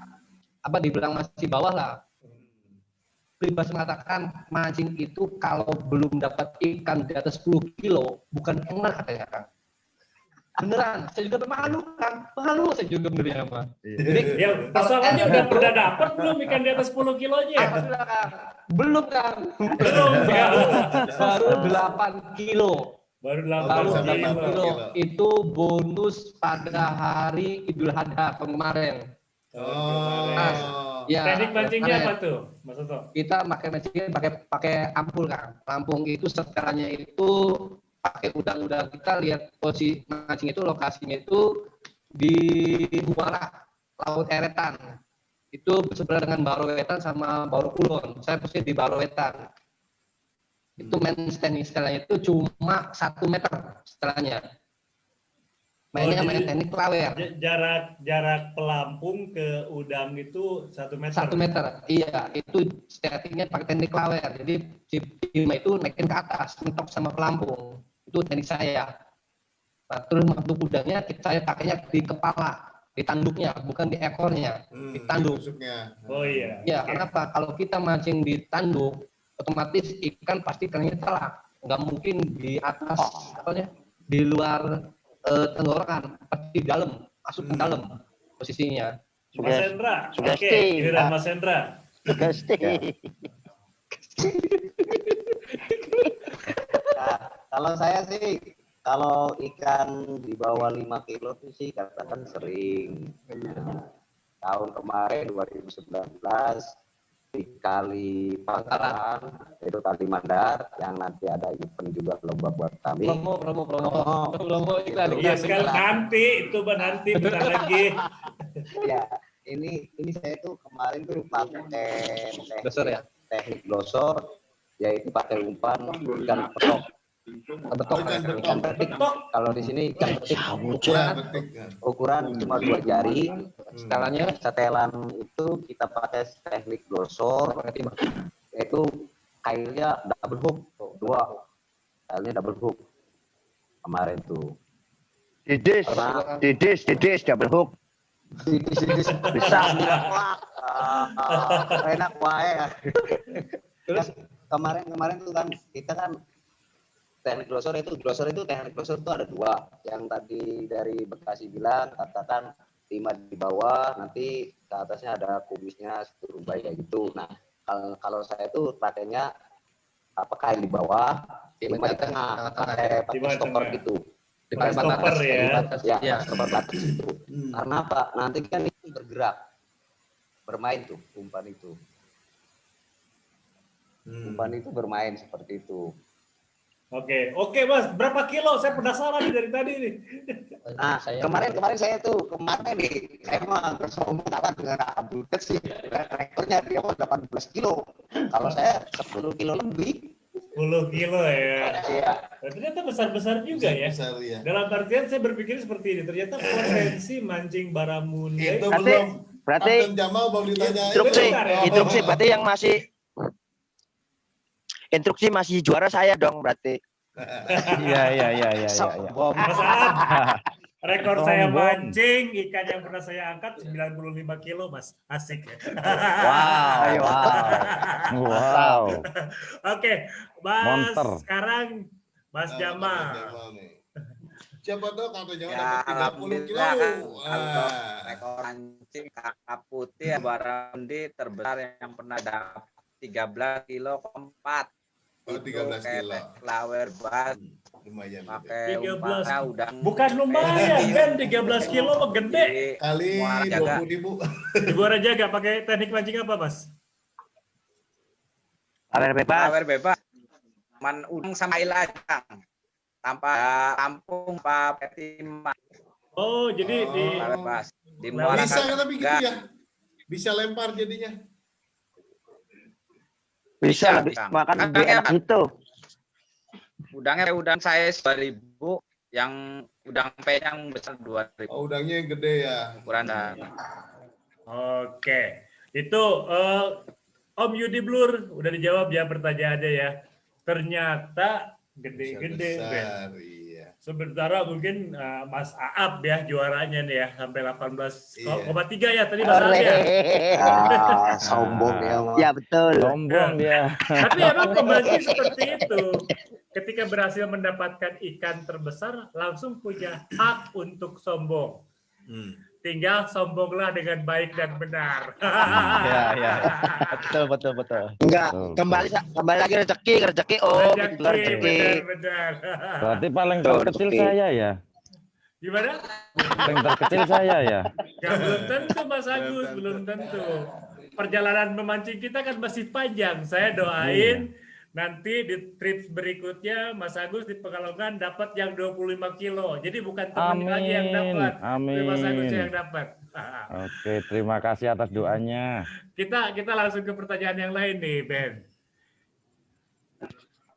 apa dibilang masih bawah lah. Bebas mengatakan mancing itu kalau belum dapat ikan di atas 10 kilo bukan enak katanya Kang. Beneran, saya juga malu Kang, malu saya juga benernya mah. Jadi ya persoalannya udah dapat belum ikan di atas 10 kilonya? Alhamdulillah Kang. Belum Kang. Belum ya. Baru 8 kilo. Baru Baru 8 8 kilo. kilo. Itu bonus pada hari Idul Adha tahun kemarin. Ya, Teknik mancingnya apa tuh, Mas Toto? kita mancingnya pakai ampul Kang. Lampung itu setelahnya itu pakai udang-udang. Kita lihat posisi mancing itu lokasinya itu di muara Laut Eretan. Itu berseberangan dengan Barowetan sama Barokulon. Saya posisi di Barowetan. Itu main standing setelahnya itu cuma 1 meter setelahnya. Mainnya main teknik lawer. Jarak pelampung ke udang itu 1 meter. 1 meter. Iya, itu settingnya pakai teknik lawer. Jadi si timah itu naikin ke atas, mentok sama pelampung. Itu teknik saya. Nah, terus untuk udangnya saya pakainya di kepala, di tanduknya, bukan di ekornya, di tanduk. Oh iya. Ya, kenapa? Kalau kita mancing di tanduk, otomatis ikan pasti ikannya telak. Nggak mungkin di atas, di luar tenggorokan, pasti di dalam, masuk ke dalam posisinya. Mas Hendra, oke, giliran Mas Hendra. Kalau saya sih, kalau ikan di bawah 5 kilo itu sih katakan sering. Tahun kemarin 2019 di Kali Pangkalan itu Kali Mandar yang nanti ada event juga lomba buat kami. Promo iklan. Iya sekali nanti itu nanti bentar lagi. Ya, ini saya tuh kemarin tuh pakai teknik glosor, yaitu pakai umpan ikan petok. Ikan petik. Kalau di sini ikan petik ukuran cuma 2 jari. Setelan itu kita pakai teknik glosor, yaitu kailnya double hook, 2 kailnya double hook kemarin tuh. Didis double hook. Didis bisa enak wae. Terus kemarin tuh kan kita kan teknik glosor itu teknik glosor itu ada 2. Yang tadi dari Bekasi bilang katakan timah di bawah, nanti ke atasnya ada kumisnya seturumbai kayak gitu. Nah, kalau saya tuh pakainya kail di bawah, timah di tengah, pakai stopper gitu. Pakai stopper ya. Stopper batas itu. Karena apa? Nanti kan itu bergerak, bermain tuh umpan itu. Umpan itu bermain seperti itu. Oke Mas, berapa kilo? Saya penasaran nih dari tadi nih. Nah, kemarin saya mah bersama kalah dengan Abdul sih. Rekornya dia 18 kilo. Kalau saya 10 kilo lebih. 10 kilo ya. Iya. Ternyata besar-besar juga ya. Dalam artian saya berpikir seperti ini. Ternyata potensi mancing baramundi itu belum. Berarti Jamal belum ditanya. instruksi berarti yang masih instruksi masih juara saya dong berarti. Iya. Sombong. Mas Aab, rekor saya Sombong. mancing ikan yang pernah saya angkat 95 kilo, Mas. Asik ya. Ayo. Wow. Oke, Mas. Monster. Sekarang Mas Jamal. Siapa tahu Kang Jamal Ya, dapat 30 kilo. alhamdulillah kan kalau Wah. rekor mancing kakak putih ya Baramundi terbesar yang pernah dapat 13 kilo keempat. Oh, 13 kilo. Flower bus Lumayan. pakai 13. umpannya udang. Bukan lumayan kan 13 kilo mah gede. Kali Muara Jaga. 20.000. Di Muara Jaga pakai teknik mancing apa, Mas? Awer bebas. Flower bebas. Man udang sama ilajang. Tanpa tampung Pak Petima. Oh, jadi di Flower bebas. Di Nah, Muara Bisa kan tapi gitu Jaga. ya? Bisa lempar jadinya. Bisa, Bisa. makan Kan lebih enak itu. Udangnya udang saya 2.000, yang udang penyang besar 2.000 Oh, udangnya yang gede ya. ukuran dan Oke. Itu Om Yudi Blur udah dijawab ya pertanyaannya ya. Ternyata gede-gede, Bisa Ben. besar, iya. Sementara mungkin Mas Aab ya juaranya nih ya sampai 18,3 ya tadi Mas Aab Ore. ya. Sombong ya, Mas. Ya betul. Sombong dia. Tapi emang pemancing seperti itu. Ketika berhasil mendapatkan ikan terbesar, langsung punya hak untuk sombong. Tinggal sombonglah dengan baik dan benar. Iya. Betul. Enggak, Betul, kembali lagi rezeki Om, itu rezeki. Benar. Berarti paling Tuh, terkecil rezeki. saya ya. Gimana? Paling terkecil saya ya. Ya, belum tentu Mas Agus, belum tentu. Perjalanan memancing kita kan masih panjang. Saya doain nanti di trip berikutnya Mas Agus di Pekalongan dapat yang 25 kilo. Jadi bukan temannya lagi yang dapat, tapi Mas Agus Amin. yang dapat. Oke, terima kasih atas doanya. Kita langsung ke pertanyaan yang lain nih, Ben.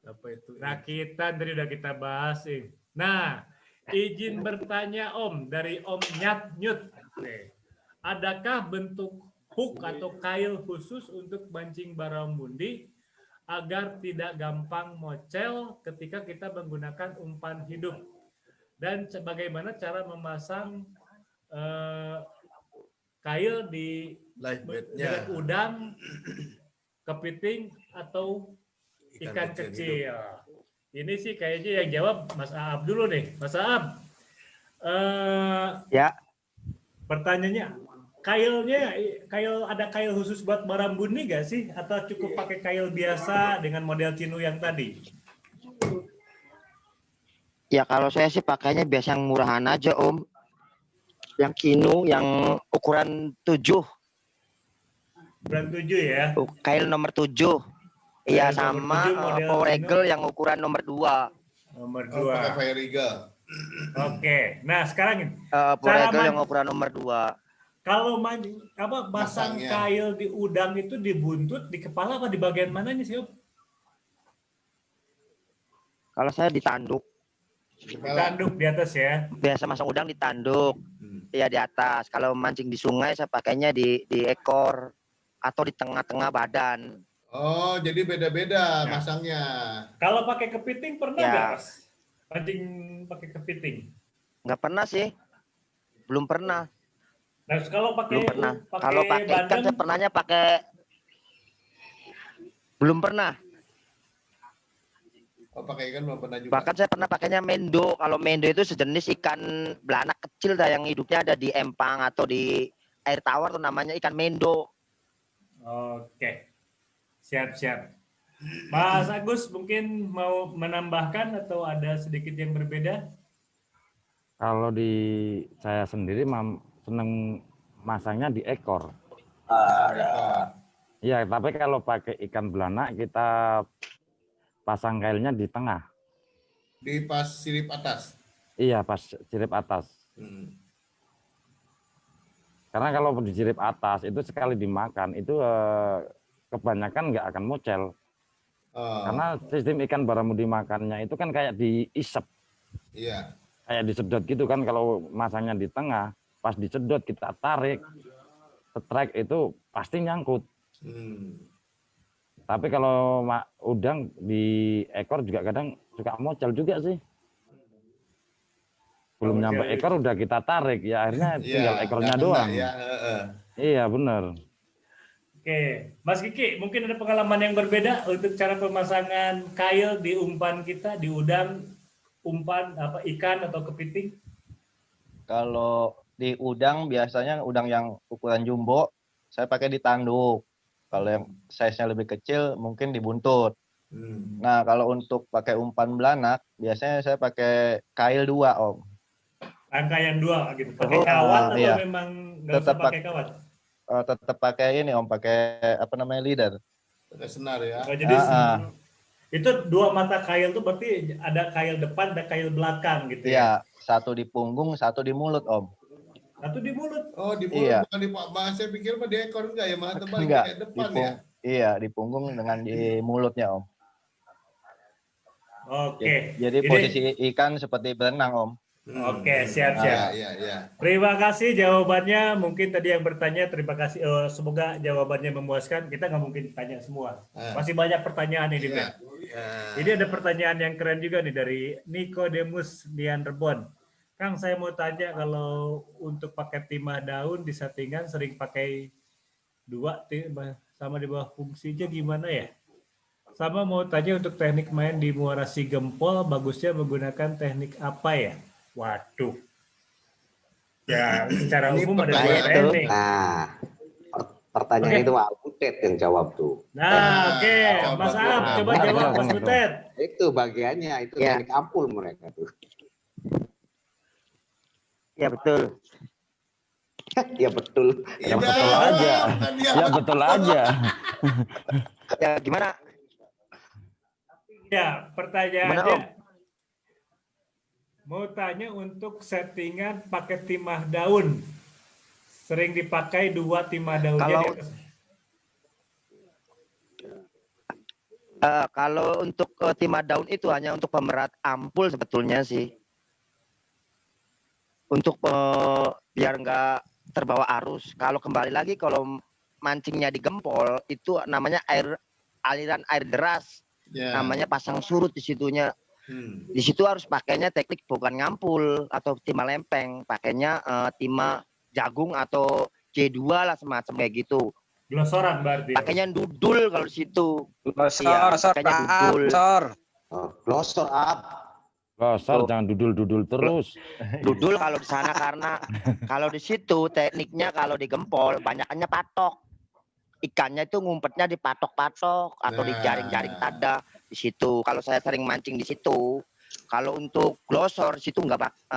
Apa itu? Nah, kita tadi udah kita bahas nih. Nah, izin bertanya Om dari Om Nyat Nyut. Nih, adakah bentuk hook atau kail khusus untuk mancing baramundi agar tidak gampang mocel ketika kita menggunakan umpan hidup? Dan bagaimana cara memasang kail di Live bednya. dengan udang, kepiting atau ikan kecil. Ini sih kayaknya yang jawab Mas Aab dulu nih. Mas Aab, Ya, pertanyaannya, kail ada kail khusus buat baramundi nggak sih? Atau cukup pakai kail biasa dengan model cinu yang tadi? ya kalau saya sih pakainya biasa yang murahan aja Om. Yang kinu, yang ukuran 7. Ukuran 7 ya? Kail nomor 7. Iya, Kail nomor sama 7 model Power kinu. Eagle yang ukuran nomor 2. Nomor Oh, pakai 2. Fire Eagle. Oke. Nah, sekarang ini. Power Cara Eagle yang ukuran nomor 2. Kalau pasang Masangnya. kail di udang itu di buntut, di kepala apa di bagian mananya sih Om? Kalau saya ditanduk. Tanduk di atas ya. Biasa masang udang ditanduk. Ya di atas. Kalau mancing di sungai saya pakainya di ekor atau di tengah-tengah badan. Oh, jadi beda-beda Ya. masangnya. Kalau pakai kepiting pernah Ya. nggak Mas? Mancing pakai kepiting. Nggak pernah sih. Belum pernah. Nah, kalau pakai Belum pernah. Kalau pakai ikan bandeng, saya pernahnya pakai. Belum pernah. Oh, pakai ikan belum pernah juga. Bahkan saya pernah pakainya mendo. Kalau mendo itu sejenis ikan belanak kecil dah yang hidupnya ada di empang atau di air tawar tuh namanya ikan mendo. Oke. Siap-siap. Mas Agus mungkin mau menambahkan atau ada sedikit yang berbeda? Kalau di saya sendiri seneng masangnya di ekor. Iya, tapi kalau pakai ikan belanak kita pasang kailnya di tengah. Di pas sirip atas. Iya, pas sirip atas. Karena kalau di sirip atas itu sekali dimakan itu kebanyakan nggak akan mocel. Karena sistem ikan baramundi makannya itu kan kayak diisep. Iya. Kayak disedot gitu kan, kalau masangnya di tengah, pas disedot kita tarik, setrek itu pasti nyangkut. Tapi kalau udang di ekor juga kadang suka mocel juga sih. Belum nyampe ekor udah kita tarik, ya akhirnya tinggal ekornya doang. Ya, Iya bener. Oke, Mas Kiki, mungkin ada pengalaman yang berbeda untuk cara pemasangan kail di umpan kita, di udang, umpan apa ikan atau kepiting? Kalau di udang biasanya udang yang ukuran jumbo saya pakai di tanduk. Kalau yang size-nya lebih kecil mungkin di buntut. Nah, kalau untuk pakai umpan belanak biasanya saya pakai kail 2, Om. Rangkaian 2 gitu. Pakai kawat atau iya. memang nggak usah pakai kawat? Tetap pakai ini, Om, pakai apa namanya, leader. Pakai senar ya. Oh, jadi itu 2 mata kail tuh berarti ada kail depan, ada kail belakang gitu ya? Iya, satu di punggung, satu di mulut, Om. Satu di mulut. Oh, di mulut, iya. bukan di pak. Saya pikir di ekor enggak ya, malah terbalik Enggak, kayak depan ya. Iya, di punggung dengan di mulutnya, Om. Oke. Jadi posisi ikan seperti berenang, Om. Oke, siap-siap. Ya. Terima kasih jawabannya. Mungkin tadi yang bertanya, terima kasih. Semoga jawabannya memuaskan. Kita nggak mungkin tanya semua. Masih banyak pertanyaan ini, Ben. Jadi ada pertanyaan yang keren juga nih dari Nicodemus Dian Rebon. Kang, saya mau tanya kalau untuk pakai timah daun di settingan sering pakai 2 sama di bawah fungsinya gimana ya? Sama mau tanya untuk teknik main di muara si gempol, bagusnya menggunakan teknik apa ya? Waduh. Ya, secara umum ada 2 teknik. Nah, pertanyaan itu Pak Butet yang jawab tuh. Nah, oke. Mas Am, coba jawab Mas Butet. Itu bagiannya, itu teknik ampul mereka tuh. Ya betul. Ya betul. Ya betul aja. Ya betul aja. Ya gimana? Ya, pertanyaannya mau tanya untuk settingan pakai timah daun. Sering dipakai 2 timah daunnya di atas. Kalau untuk timah daun itu hanya untuk pemerat ampul sebetulnya sih. Untuk biar nggak terbawa arus. Kalau kembali lagi kalau mancingnya di gempol itu namanya aliran air deras. Namanya pasang surut di situnya. Di situ harus pakainya teknik bukan ngampul atau timah lempeng, pakainya timah jagung atau C2 lah semacam kayak gitu. Glosoran berarti. Pakainya dudul kalau di situ. Glosor, pakainya dudul. Glosor up. Glosor jangan dudul-dudul terus. Dudul kalau di sana karena kalau di situ tekniknya kalau di gempol banyakannya patok. Ikannya itu ngumpetnya di patok-patok atau di jaring-jaring tada di situ. Kalau saya sering mancing di situ. Kalau untuk glosor situ nggak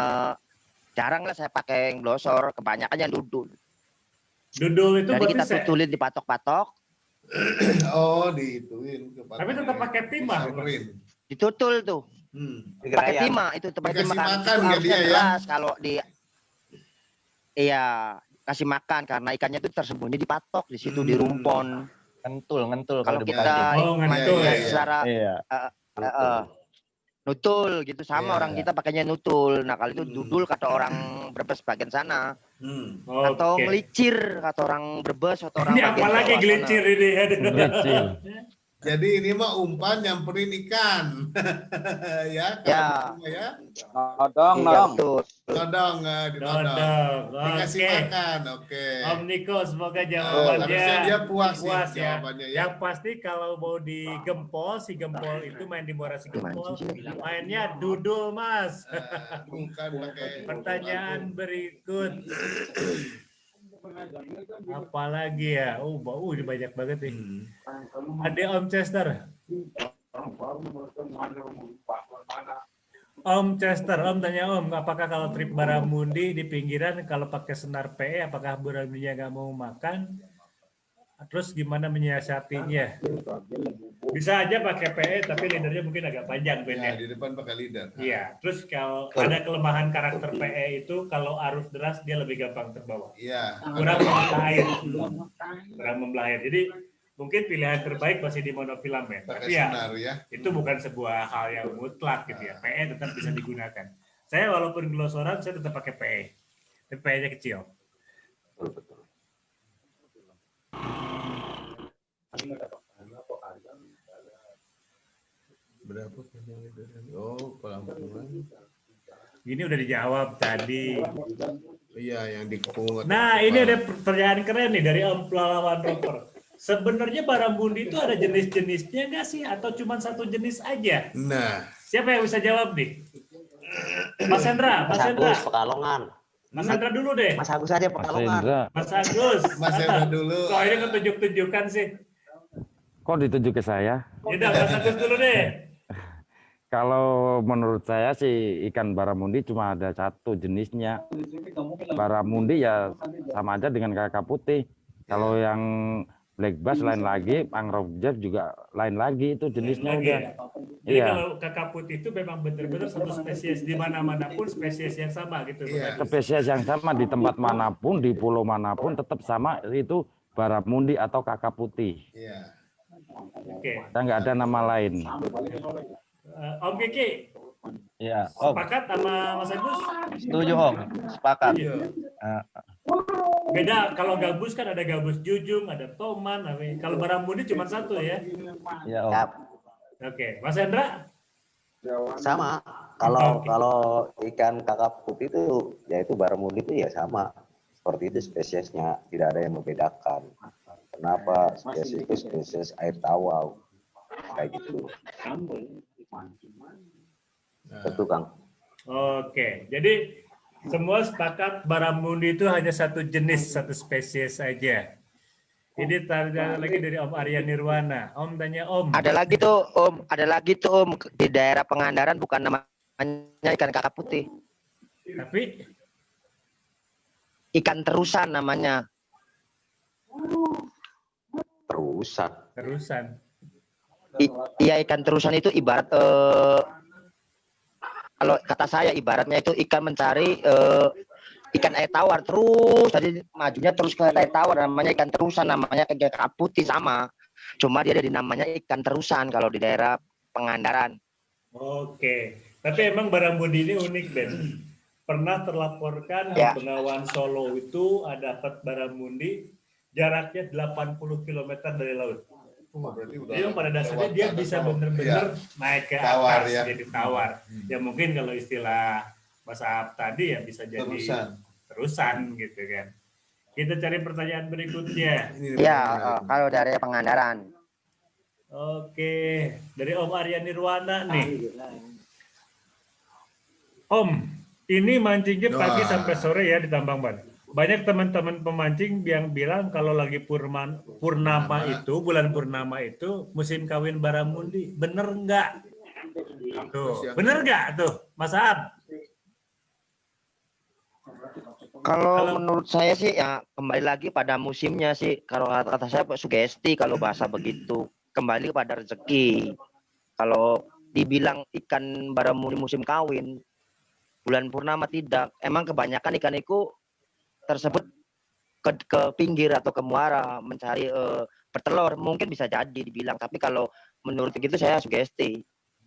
jarang lah saya pakai glosor, kebanyakannya dudul. Dudul itu jadi kita tutulin di patok-patok. Oh, diituin ke patok. Tapi tetap pakai timah. Ditutul tuh. Pakai timah itu pakai timah kan itu harusnya keras kalau di kasih makan karena ikannya itu tersembunyi di patok di situ di rumpon. Ngentul Kalau kita secara nutul gitu sama orang kita pakainya nutul. Nah kalau itu dudul kata orang Brebes bagian sana. Atau melicir kata orang Brebes atau orang ini apalagi gelicir ini. Jadi ini mah umpan nyamperin ikan. Ya. Nodong. Ditodong. Dikasih makan. Oke. Om Niko semoga jawabannya dia puas ya. Yang pasti kalau mau di gempol, si gempol itu main di muara si gempol, mainnya dudul, Mas. Bukan pakai. Pertanyaan berikut. Apalagi ya, ini banyak banget nih. Ada Om Chester. Om Chester, Om tanya Om, apakah kalau trip Baramundi di pinggiran kalau pakai senar PE, apakah Baramundinya nggak mau makan? Terus gimana menyiasatinya? Bisa aja pakai PE, tapi leadernya mungkin agak panjang, Ben, ya. Di depan pakai leader. Iya. Terus kalau ada kelemahan karakter PE itu, kalau arus deras dia lebih gampang terbawa. Iya. Kurang membelah air. Kurang membelah air. Jadi mungkin pilihan terbaik masih di monofilament. Tapi ya, itu bukan sebuah hal yang mutlak gitu ya. PE tetap bisa digunakan. Saya walaupun glosoran, saya tetap pakai PE. Tapi PE-nya kecil. Berapa panjang lidah? Oh, kolam renang. Ini udah dijawab tadi. Iya, yang dikepung. Nah, ini ada pertanyaan keren nih dari Om Pelalawan Roper. Sebenarnya baramundi itu ada jenis-jenisnya nggak sih? Atau cuma satu jenis aja? Nah, Siapa yang bisa jawab nih? Mas Hendra, Mas Mas Hendra. Agus Pekalongan. Mas Hendra dulu deh. Mas Agus aja Mas Pekalongan. Hendra, Mas Agus. Mas Hendra dulu. Kok ini ketunjuk-tunjukkan sih? kok ditunjuk ke saya? Yaudah, Mas Agus dulu deh. Kalau menurut saya sih ikan baramundi cuma ada satu jenisnya. Baramundi ya sama aja dengan kakap putih. Kalau yang black bass lain lagi, mangrove jet juga lain lagi, itu jenisnya Lagi udah. ya? Jadi Iya. kalau kakap putih itu memang benar-benar satu spesies di mana-mana pun spesies yang sama gitu. Iya. Spesies yang sama di tempat manapun, di pulau manapun tetap sama, itu baramundi atau kakap putih. Iya. Oke. Kita nggak ada nama lain. Om Kiki, Ya, Om. sepakat sama Mas Agus? Setuju, Om. Sepakat. Iya. Beda, kalau gabus kan ada gabus jujung, ada toman. Kalau baramundi cuma satu ya. Ya, Om. Ya, Oke, Mas Hendra? sama. Kalau Oke. kalau ikan kakap putih itu yaitu baramundi itu ya sama. Seperti itu spesiesnya, tidak ada yang membedakan. Kenapa spesies itu spesies air tawar kayak gitu. Betul, Kang. Oke, jadi semua sepakat baramundi itu hanya satu jenis, satu spesies saja. Ini tanya lagi dari Om Arya Nirwana. Om tanya Om. Ada lagi tuh Om di daerah Pangandaran bukan namanya ikan kakap putih, Tapi ikan terusan namanya. terusan. Iya, ikan terusan itu ibarat kalau kata saya ibaratnya itu ikan mencari ikan air tawar terus, tadi majunya terus ke air tawar, namanya ikan terusan, namanya kayak kakap putih sama. Cuma dia ada di namanya ikan terusan kalau di daerah Pangandaran. Oke, tapi emang baramundi ini unik Ben. Pernah terlaporkan Ya. di Bengawan Solo itu ada dapat baramundi jaraknya 80 km dari laut. Berarti udah Jadi pada dasarnya dia lewat bisa sana. benar-benar Iya. naik ke Tawar, atas ya. jadi tawar. Ya mungkin kalau istilah Mas Ahab tadi ya bisa jadi terusan gitu kan. Kita cari pertanyaan berikutnya. Ya, kalau dari Pangandaran. Oke, dari Om Arya Nirwana nih. Om, ini mancingnya pagi Wah. sampai sore ya di Tambang Ban. Banyak teman-teman pemancing yang bilang kalau lagi purnama itu, bulan purnama itu musim kawin baramundi. Bener nggak? Tuh, bener nggak tuh, Mas Ahab? Kalau menurut saya sih ya kembali lagi pada musimnya sih. Kalau kata saya sugesti kalau bahasa begitu. Kembali pada rezeki. Kalau dibilang ikan baramundi musim kawin, bulan purnama tidak. Emang kebanyakan ikan itu tersebut ke pinggir atau ke muara mencari bertelur. Mungkin bisa jadi dibilang. Tapi kalau menurut begitu saya sugesti.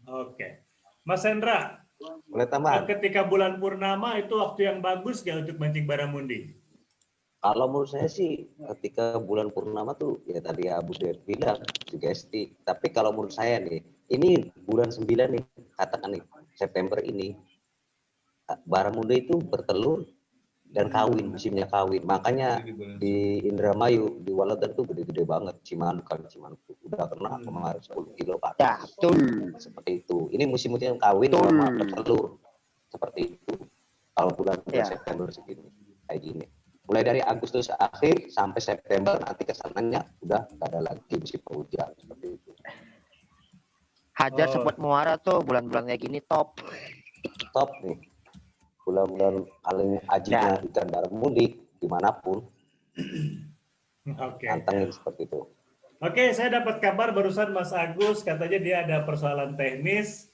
Oke. Mas Hendra, Boleh tambahan? ketika bulan purnama itu waktu yang bagus nggak untuk mancing baramundi? Kalau menurut saya sih ketika bulan purnama tuh ya tadi Abu Sudir bilang sugesti. Tapi kalau menurut saya nih, ini bulan 9 nih, katakan nih September ini baramundi itu bertelur dan kawin, musimnya kawin. Makanya di Indramayu, di Waladan tuh gede-gede banget. Cimanuk udah kena kemarin 10 kilo Pak. Ya, betul. Seperti itu. Ini musim-musim kawin Betul. sama bertelur. Seperti itu. Kalau bulan Ya. September segini kayak gini. Mulai dari Agustus akhir sampai September nanti kesananya udah gak ada lagi musim penghujan seperti itu. Hajar sepot muara tuh bulan-bulan kayak gini top. Top nih. Bulan-bulan paling ajinya ikan baramundi dimanapun Oke. tantangin seperti itu. Oke, saya dapat kabar barusan Mas Agus katanya dia ada persoalan teknis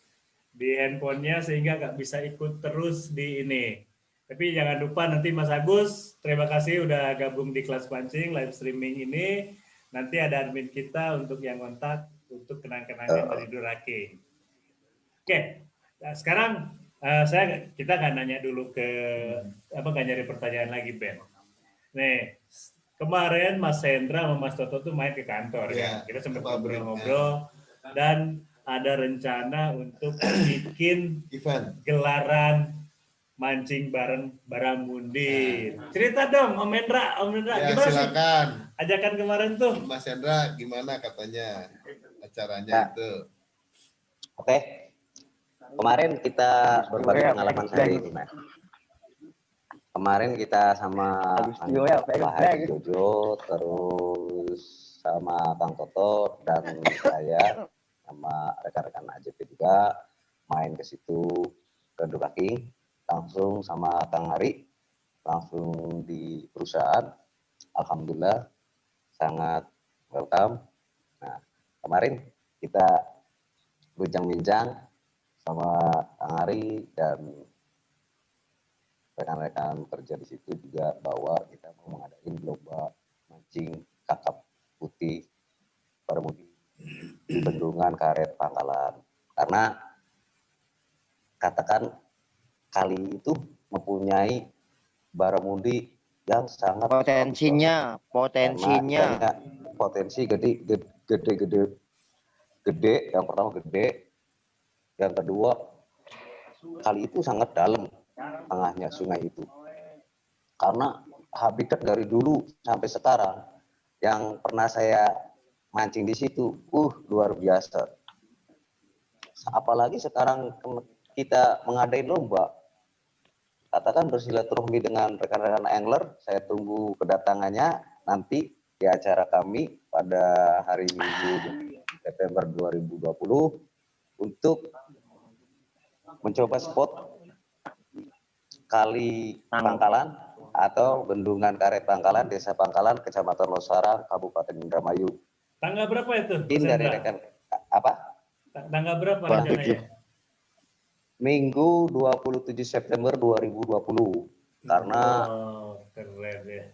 di handphonenya sehingga nggak bisa ikut terus di ini. Tapi jangan lupa nanti Mas Agus, terima kasih udah gabung di kelas pancing live streaming ini. Nanti ada admin kita untuk yang kontak untuk kenang-kenangan dari Durake. Oke, nah sekarang kita nggak nanya dulu ke nggak nyari pertanyaan lagi Ben. Nih, kemarin Mas Hendra sama Mas Toto tuh main ke kantor ya. Kita sempat ngobrol-ngobrol dan ada rencana untuk bikin event gelaran mancing bareng Baramundi. Cerita dong, Om Hendra, ya, gimana sih silakan ajakan kemarin tuh? Mas Hendra, gimana katanya acaranya Ya. itu? Oke, kemarin kita berbagi pengalaman saya ini, Mas. Kemarin kita sama Pak Haji Jojo, terus sama Kang Toto dan saya sama rekan-rekan AJP juga main ke situ ke Dukaking, langsung sama Kang Hari, langsung di perusahaan. Alhamdulillah sangat welcome. Nah, kemarin kita bincang-bincang sama Kang Hari dan rekan-rekan kerja di situ juga bahwa kita mau mengadain lomba mancing kakap putih Baramundi di Bendungan Karet Pangkalan, karena katakan kali itu mempunyai Baramundi yang sangat potensi gede, yang pertama gede, yang kedua kali itu sangat dalam tengahnya sungai itu, karena habitat dari dulu sampai sekarang yang pernah saya mancing di situ luar biasa. Apalagi sekarang kita mengadain lomba, katakan bersilaturahmi dengan rekan-rekan angler. Saya tunggu kedatangannya nanti di acara kami pada hari Minggu September 2020 untuk mencoba spot Kali Pangkalan atau Bendungan Karet Pangkalan, Desa Pangkalan, Kecamatan Losarang, Kabupaten Indramayu. Tanggal berapa itu? Dari rekan apa? Tanggal berapa rencananya? Minggu 27 September 2020. Karena keren ya.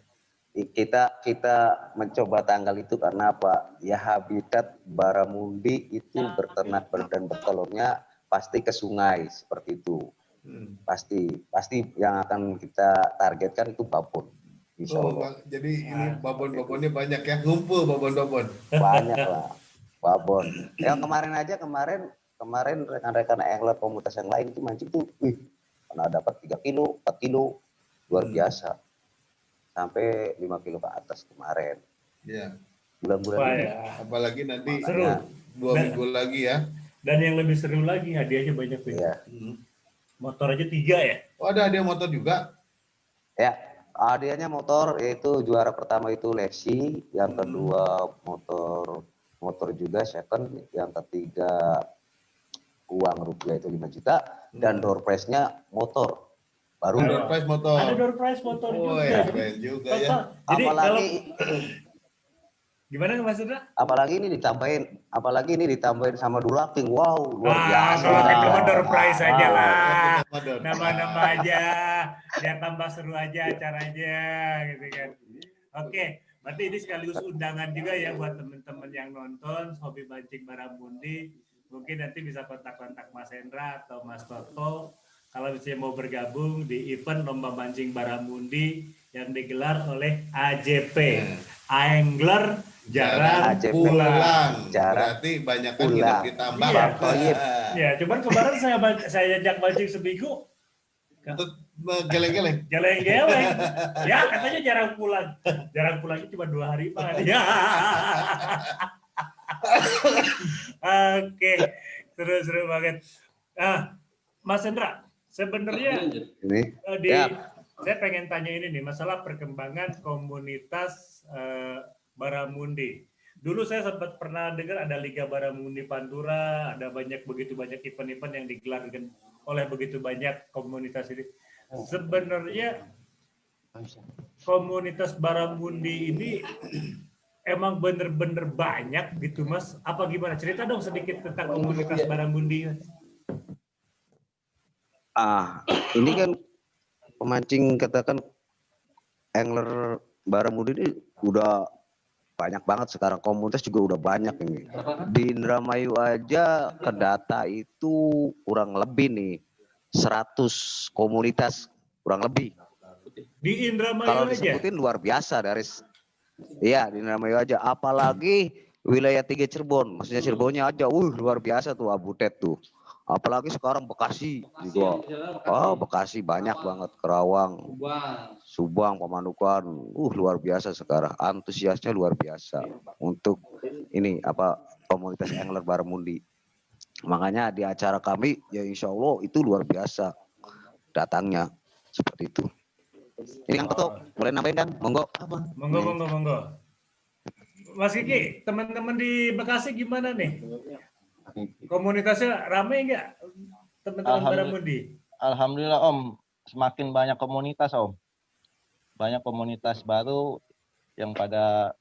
Kita mencoba tanggal itu karena apa? Ya habitat Baramundi itu berternak dan bertelurnya pasti ke sungai seperti itu. Pasti yang akan kita targetkan itu babon. Jadi ini babon-babonnya banyak ya, ngumpul babon-babon. Banyak lah babon. Yang kemarin rekan-rekan angler komunitas yang lain itu mancing tuh, pernah dapat 3 kilo, 4 kilo, luar biasa. Sampai 5 kilo ke atas kemarin. Iya. Bulan-bulan ini. Apalagi nanti seru. 2 minggu lagi ya. Dan yang lebih seru lagi, hadiahnya banyak. Iya. Motor aja 3 ya? Oh, ada hadiah motor juga? Ya, hadiahnya motor, yaitu juara pertama itu Lexi, yang kedua motor juga second, yang ketiga uang rupiah itu 5 juta, dan door prize-nya motor. Baru door prize motor. Ada door prize motor juga. Ya, keren juga ya. Jadi apalagi gimana Mas Indra? Apalagi ini ditambahin sama Dulaking. Wow, luar biasa. Kalau door prize aja lah. Nama-nama aja. Biar tambah seru aja acaranya gitu kan. Oke, berarti ini sekaligus undangan juga ya buat teman-teman yang nonton hobi mancing Baramundi. Mungkin nanti bisa kontak-kontak Mas Hendra atau Mas Toto kalau misalnya mau bergabung di event lomba mancing Baramundi yang digelar oleh AJP, Angler Jarang Pulang. Berarti banyak kan kita ditambah. Ya, cuman kemarin saya ajak mancing seminggu. Geleng-geleng. Geleng-geleng. Ya, katanya jarang pulang. Jarang pulangnya cuma 2 hari Pak. Ya. Oke, seru-seru banget. Mas Hendra, sebenarnya saya pengen tanya ini nih, masalah perkembangan komunitas Baramundi. Dulu saya sempat pernah dengar ada Liga Baramundi Pantura, ada begitu banyak event-event yang digelar oleh begitu banyak komunitas ini. Sebenarnya komunitas Baramundi ini emang bener-bener banyak gitu Mas? Apa gimana? Cerita dong sedikit tentang komunitas Baramundi. Ini kan pemancing, katakan angler Baramundi ini udah banyak banget sekarang, komunitas juga udah banyak ini. Di Indramayu aja ke data itu kurang lebih nih 100 komunitas kurang lebih. Di Indramayu kalau aja? Disebutin luar biasa di Indramayu aja. Apalagi wilayah 3 Cirebon, maksudnya Cirebonnya aja, luar biasa tuh Abu Ted tuh. Apalagi sekarang Bekasi juga, Bekasi banyak banget, Kerawang, Subang, Pamanukan, luar biasa sekarang, antusiasnya luar biasa untuk ini komunitas angler Baramundi. Makanya di acara kami ya insya Allah itu luar biasa datangnya seperti itu. Ini yang betul, boleh nambahin kan? Monggo. Monggo. Mas Kiki, teman-teman di Bekasi gimana nih? Komunitasnya ramai nggak teman-teman Baramundi? Alhamdulillah Om, semakin banyak komunitas Om. Banyak komunitas baru yang pada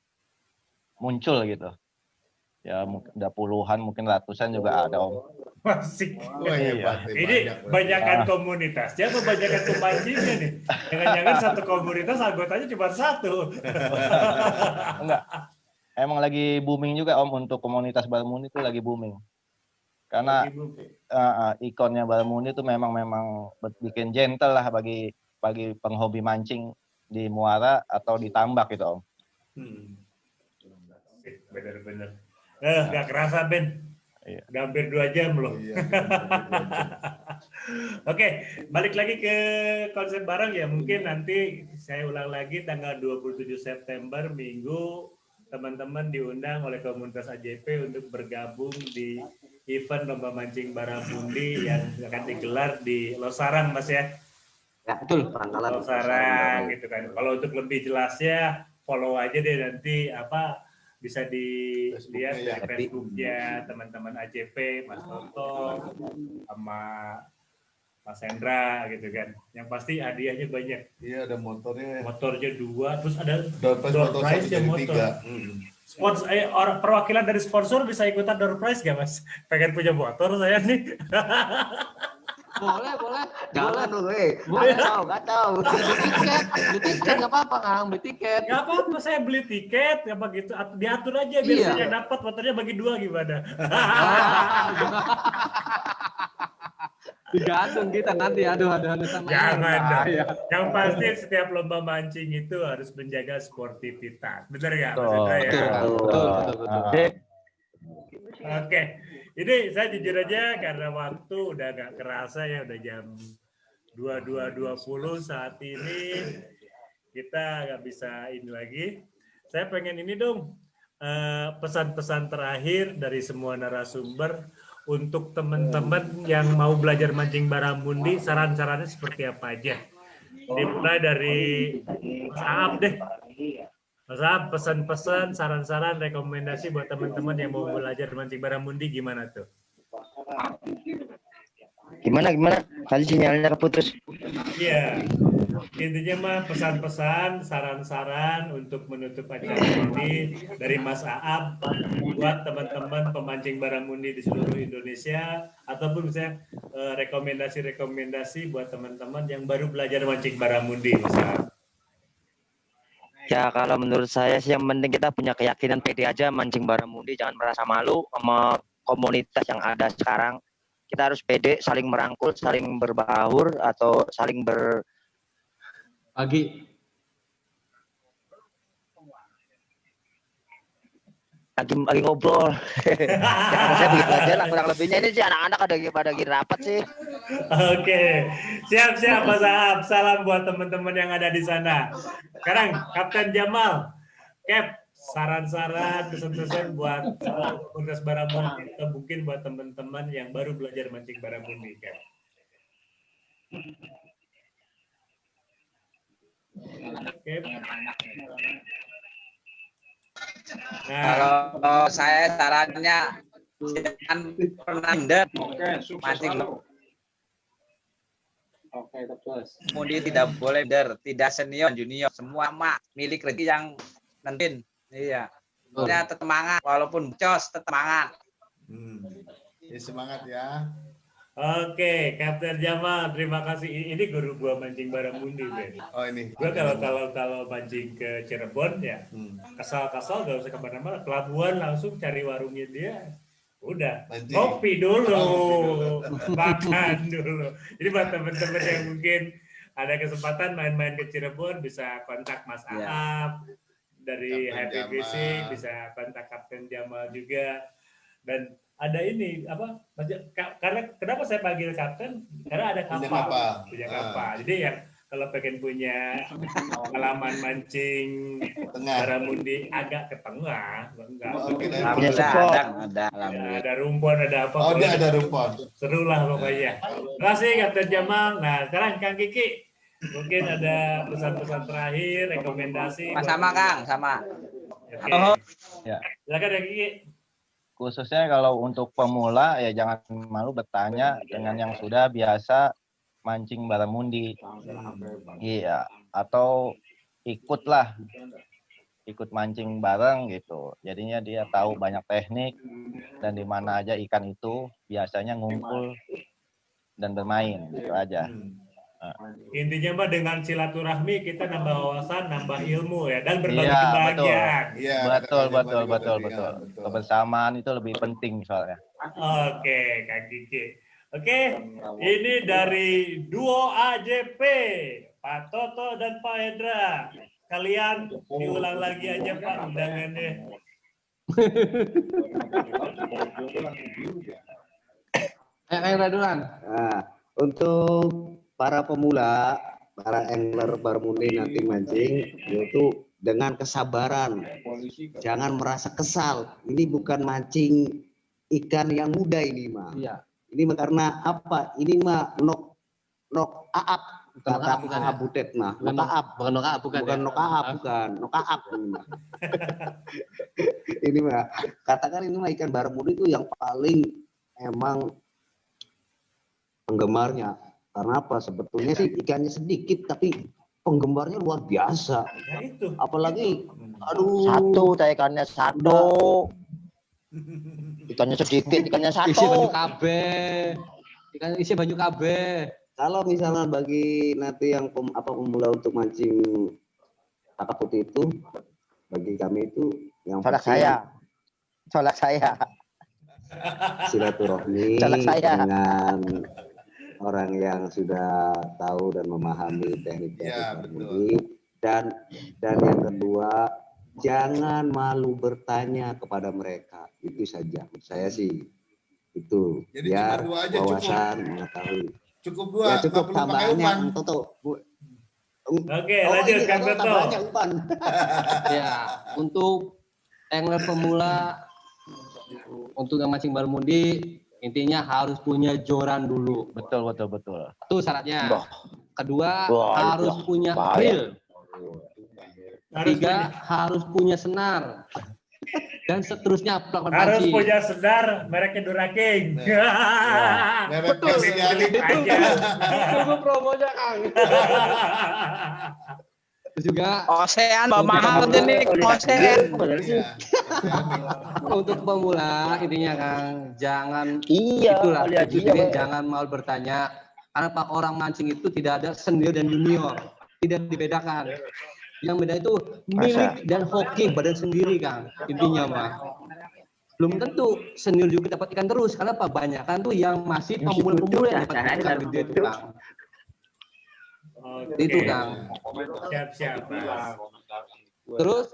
muncul gitu. Ya udah puluhan, mungkin ratusan juga ada Om. Masih. Hebat, Ini banyakan komunitasnya atau banyakan pemancingnya nih? Jangan-jangan satu komunitas anggotanya cuma satu. Enggak. Emang lagi booming juga Om, untuk komunitas Baramundi itu lagi booming. Karena ikonnya Baramundi itu memang bikin gentle lah bagi penghobi mancing di muara atau di tambak gitu Om. Bener-bener. Nggak kerasa Ben. Iya. Udah hampir 2 jam loh. Oke, balik lagi ke konsep bareng ya. Mungkin nanti saya ulang lagi tanggal 27 September Minggu, teman-teman diundang oleh komunitas AJP untuk bergabung di event lomba mancing Baramundi yang akan digelar di Losarang, Mas ya. Ya, betul. Losarang gitu kan. Kalau untuk lebih jelasnya follow aja deh nanti bisa dilihat dari Facebooknya teman-teman AJP, Mas Toto, sama Mas Hendra gitu kan. Yang pasti hadiahnya banyak. Iya, ada motornya. Motornya 2, terus ada door prize ya motor. 3. Orang perwakilan dari sponsor bisa ikutan door prize gak Mas? Pengen punya motor saya nih. Boleh. Jangan dulu, kacau. Beli tiket nggak apa-apa, Kang. Beli tiket. Nggak apa-apa, saya beli tiket, apa gitu. Diatur aja biar saya dapat motornya bagi 2 gimana? Digantung kita nanti, aduh sama. Jangan dong. Yang pasti setiap lomba mancing itu harus menjaga sportivitas. Benar nggak, Mas Indra ya? Betul. Oke. Ini saya jujur aja karena waktu udah nggak kerasa ya, udah jam 22.20 saat ini. Kita nggak bisa ini lagi. Saya pengen ini dong, pesan-pesan terakhir dari semua narasumber untuk teman-teman yang mau belajar mancing Baramundi, saran-sarannya seperti apa aja. Dimulai dari Mas Aap deh. Mas Aap, pesan-pesan, saran-saran, rekomendasi buat teman-teman yang mau belajar mancing Baramundi gimana tuh? Gimana? Tadi sinyalnya keputus. Iya, intinya mah pesan-pesan, saran-saran untuk menutup acara ini dari Mas Aap buat teman-teman pemancing Baramundi di seluruh Indonesia, ataupun misalnya rekomendasi-rekomendasi buat teman-teman yang baru belajar mancing Baramundi, Mas Aap. Ya kalau menurut saya sih yang penting kita punya keyakinan, pede aja mancing Baramundi, jangan merasa malu sama komunitas yang ada sekarang. Kita harus pede, saling merangkul, saling berbaur atau saling Lagi ngobrol. Ya, saya begitu aja lah, kurang lebihnya ini sih anak-anak ada lagi rapat sih. Oke, siap Mas Aap. Salam buat teman-teman yang ada di sana. Sekarang Kapten Jamal, Cap, saran-saran, pesan-pesan buat komunitas Baramundi atau mungkin buat teman-teman yang baru belajar mancing Baramundi, Cap. Oke. Nah, kalau saya sarannya jangan pernah minder mancing. Oke, terus. Kemudian tidak boleh minder, tidak senior, junior, semua milik rezeki yang nentuin. Iya. Pokoknya tetap semangat, walaupun bocos tetap semangat. Ya, semangat ya. Oke, Kapten Jamal, terima kasih. Ini guru gua mancing Baramundi, Ben. Oh ini. Gua kalau mancing ke Cirebon ya, kasal-kasal gak usah kemana-mana, pelabuhan langsung cari warungnya dia. Udah, mancing. kopi dulu, makan dulu. Jadi buat teman-teman yang mungkin ada kesempatan main-main ke Cirebon bisa kontak Mas Aap dari Kapten HPBC Jamal. bisa kontak Kapten Jamal juga. Dan ada ini apa? Karena kenapa saya panggil kapten? Karena ada Punya kapal, kapal. punya Ah. kapal. Jadi yang kalau pengen punya pengalaman mancing Tengah. baramundi agak ke tengah, enggak. Mungkin Punya support. Ada rumpun, ada apa? Oh, dia ada rumpon. Seru lah pokoknya. Terima kasih Kapten Jamal. Nah, sekarang Kang Kiki, mungkin ada pesan-pesan terakhir, rekomendasi. Sama Kang, sama. Oke. Ya. Silakan ya Kiki. Khususnya kalau untuk pemula ya jangan malu bertanya dengan yang sudah biasa mancing baramundi. Iya, atau ikut mancing bareng gitu. Jadinya dia tahu banyak teknik dan di mana aja ikan itu biasanya ngumpul dan bermain gitu aja. Intinya mah dengan silaturahmi kita nambah wawasan, nambah ilmu ya, dan berbagi Iya, kebahagiaan. Iya, betul. betul. Kebersamaan itu lebih penting soalnya. Oke, Kang Kiki. Oke, ini dari Duo AJP, Pak Toto dan Pak Hendra. Kalian diulang lagi aja Pak undangannya. Hendra duluan. Nah, untuk para pemula, para angler baramundi nanti mancing, yaitu dengan kesabaran, jangan merasa kesal. Ini bukan mancing ikan yang muda ini mah. Iya. Ini mah karena apa? Ini mah nok aap, kata bukan ya? Butet mah. Bukan Nok aap, bukan nokaap, bukan bukan ya? nok aap, bukan nok aap ini mah. Ini mah katakan ini mah ikan baramundi itu yang paling emang penggemarnya. Karena apa? Sebetulnya sih ikannya sedikit tapi penggemarnya luar biasa. Nah itu. Apalagi aduh, Satu ikannya satu. Ikannya sedikit, ikannya Isi banyu satu. kabeh. Ikan isi banyu kabeh. kalau misalnya bagi nanti yang pemula untuk mancing kakap putih itu, bagi kami itu yang Salah pasti saya. silaturahmi Salah saya. dengan orang yang sudah tahu dan memahami teknik-teknik Ya, baramundi. Dan yang kedua, jangan malu bertanya kepada mereka. Itu saja menurut saya sih. Itu Jadi biar cuma dua aja wawasan mengetahui. Cukup dua. Ya cukup nggak perlu pakai tambahannya umpan. Toto. Oke, lanjut ini Kang Toto Toto. tambahannya umpan. Ya, untuk angler pemula, untuk yang mancing baramundi, intinya harus punya joran dulu. Betul. Itu syaratnya. Wah. Kedua, Wah, harus wah, punya bahaya. reel. Harus Tiga, harus punya senar. Dan seterusnya pelakukan Harus mancing. punya sedar mereknya Duraking. Merek Betul. Kasiali Aja. Tunggu promonya, Kang. Terus juga Osean, mahal tuh nih, Osean. Iya. untuk pemula intinya Kang, jangan Iya, itulah lihat intinya dia. jangan mau bertanya. Karena Pak orang mancing itu tidak ada senior dan junior, tidak dibedakan. Yang beda itu milik dan hoki badan sendiri Kang. Intinya mah. Belum tentu senior juga dapat ikan terus. Karena apa? Banyak kan tuh yang masih pemula-pemula yang dapat ikan gede itu Kang. Oke. Itu Kang. Siap. Terus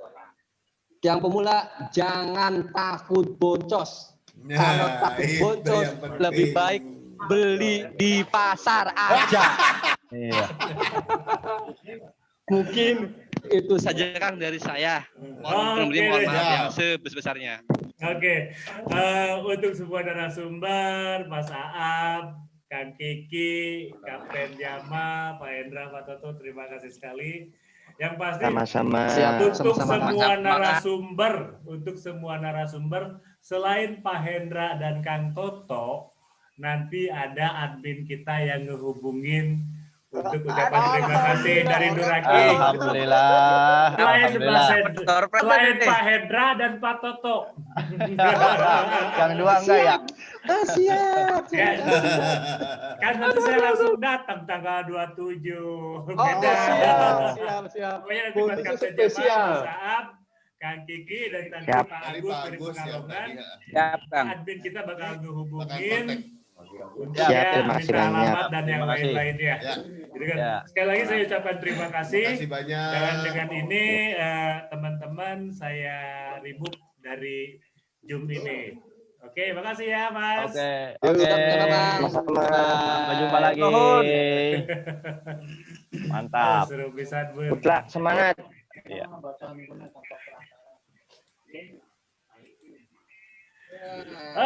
yang pemula jangan takut boncos. Nah, Kalau takut itu boncos yang penting. lebih baik beli di pasar aja. Iya. Mungkin itu saja Kang dari saya. Mohon Oke, mohon maaf siap. yang sebesar-besarnya. Oke, untuk semua narasumber, Mas Aab, Kang Kiki, Kapten Jamal, Pak Hendra, Pak Toto, terima kasih sekali. Yang pasti Sama-sama. untuk Sama-sama, semua Kang. narasumber, selain Pak Hendra dan Kang Toto, nanti ada admin kita yang ngehubungin untuk ucapan terima kasih dari Duraking. Alhamdulillah. Selain Pak Hendra dan Pak Toto. Yang dua enggak ya? Siap. Kan nanti saya langsung datang tanggal 27. Beda. Siap. Pokoknya nanti buat Bonus Kapten spesial. Jamal, Mas Aab, Kang Kiki, dan nanti Siap. Pak Dari Agus Pak dari Agus yang Pekalongan. tadi. Siap, Kang. Admin kita bakal Bakal ngehubungin kontak. untuk Siap, ya terima kasih minta banyak. alamat dan yang Terima kasih. lain-lainnya. Ya. Jadi kan Ya. sekali lagi saya ucapkan terima kasih. Terima kasih banyak. Dan dengan ini teman-teman saya ribut dari Zoom ini. Oke, makasih ya Mas. Oke. Yuk, Oke. Sama-sama. Sampai jumpa lagi. Nuhun. Mantap. Seru pisan, Bun. Mutlak semangat. Iya.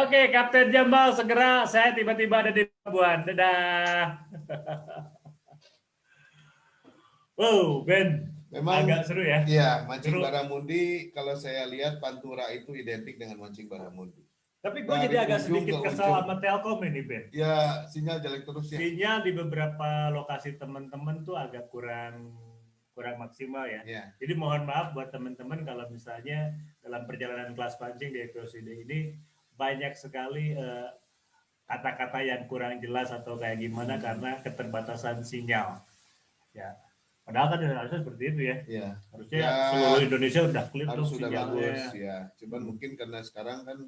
Oke, Kapten Jambal segera. Saya tiba-tiba ada di pelabuhan. Dadah. Wow, Ben. Memang Agak seru ya. Iya, mancing Seru. Baramundi kalau saya lihat Pantura itu identik dengan mancing Baramundi. Tapi gue Dari jadi agak ujung sedikit ke kesal ujung. sama Telkom ini, Ben. Ya, sinyal jelek terus ya. Sinyal di beberapa lokasi teman-teman tuh agak kurang maksimal ya. Ya. Jadi mohon maaf buat teman-teman kalau misalnya dalam perjalanan kelas pancing di episode ini banyak sekali kata-kata yang kurang jelas atau kayak gimana karena keterbatasan sinyal. Ya. Padahal kan harusnya seperti itu ya. Ya. Harusnya Ya, seluruh Indonesia udah clear tuh harus sudah sinyalnya. bagus ya. Cuman mungkin karena sekarang kan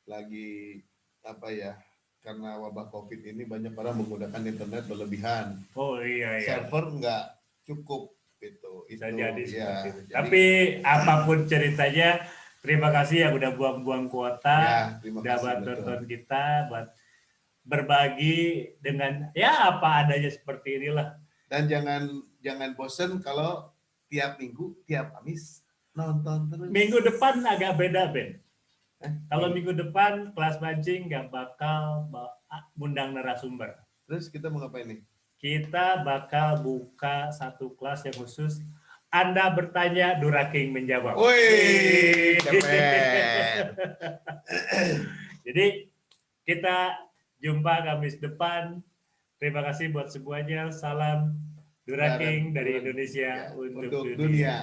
lagi apa ya? Karena wabah Covid ini banyak orang menggunakan internet berlebihan. Oh iya iya. Server nggak cukup gitu. Bisa Itu, jadi ya. seperti itu. Jadi, Tapi apapun ceritanya, terima kasih yang udah buang-buang kuota, ya, terima udah kasih, buat betul. nonton kita, buat berbagi dengan ya apa adanya seperti inilah. Dan jangan bosen kalau tiap minggu, tiap Kamis nonton terus. Minggu depan agak beda, Ben. Kalau minggu depan kelas mancing nggak bakal ngundang narasumber. Terus kita mau ngapain nih? Kita bakal buka satu kelas yang khusus. Anda bertanya, Dura King menjawab. Wih, keren. Jadi kita jumpa Kamis depan. Terima kasih buat semuanya. Salam Dura King dari Indonesia Ya, untuk untuk dunia. dunia.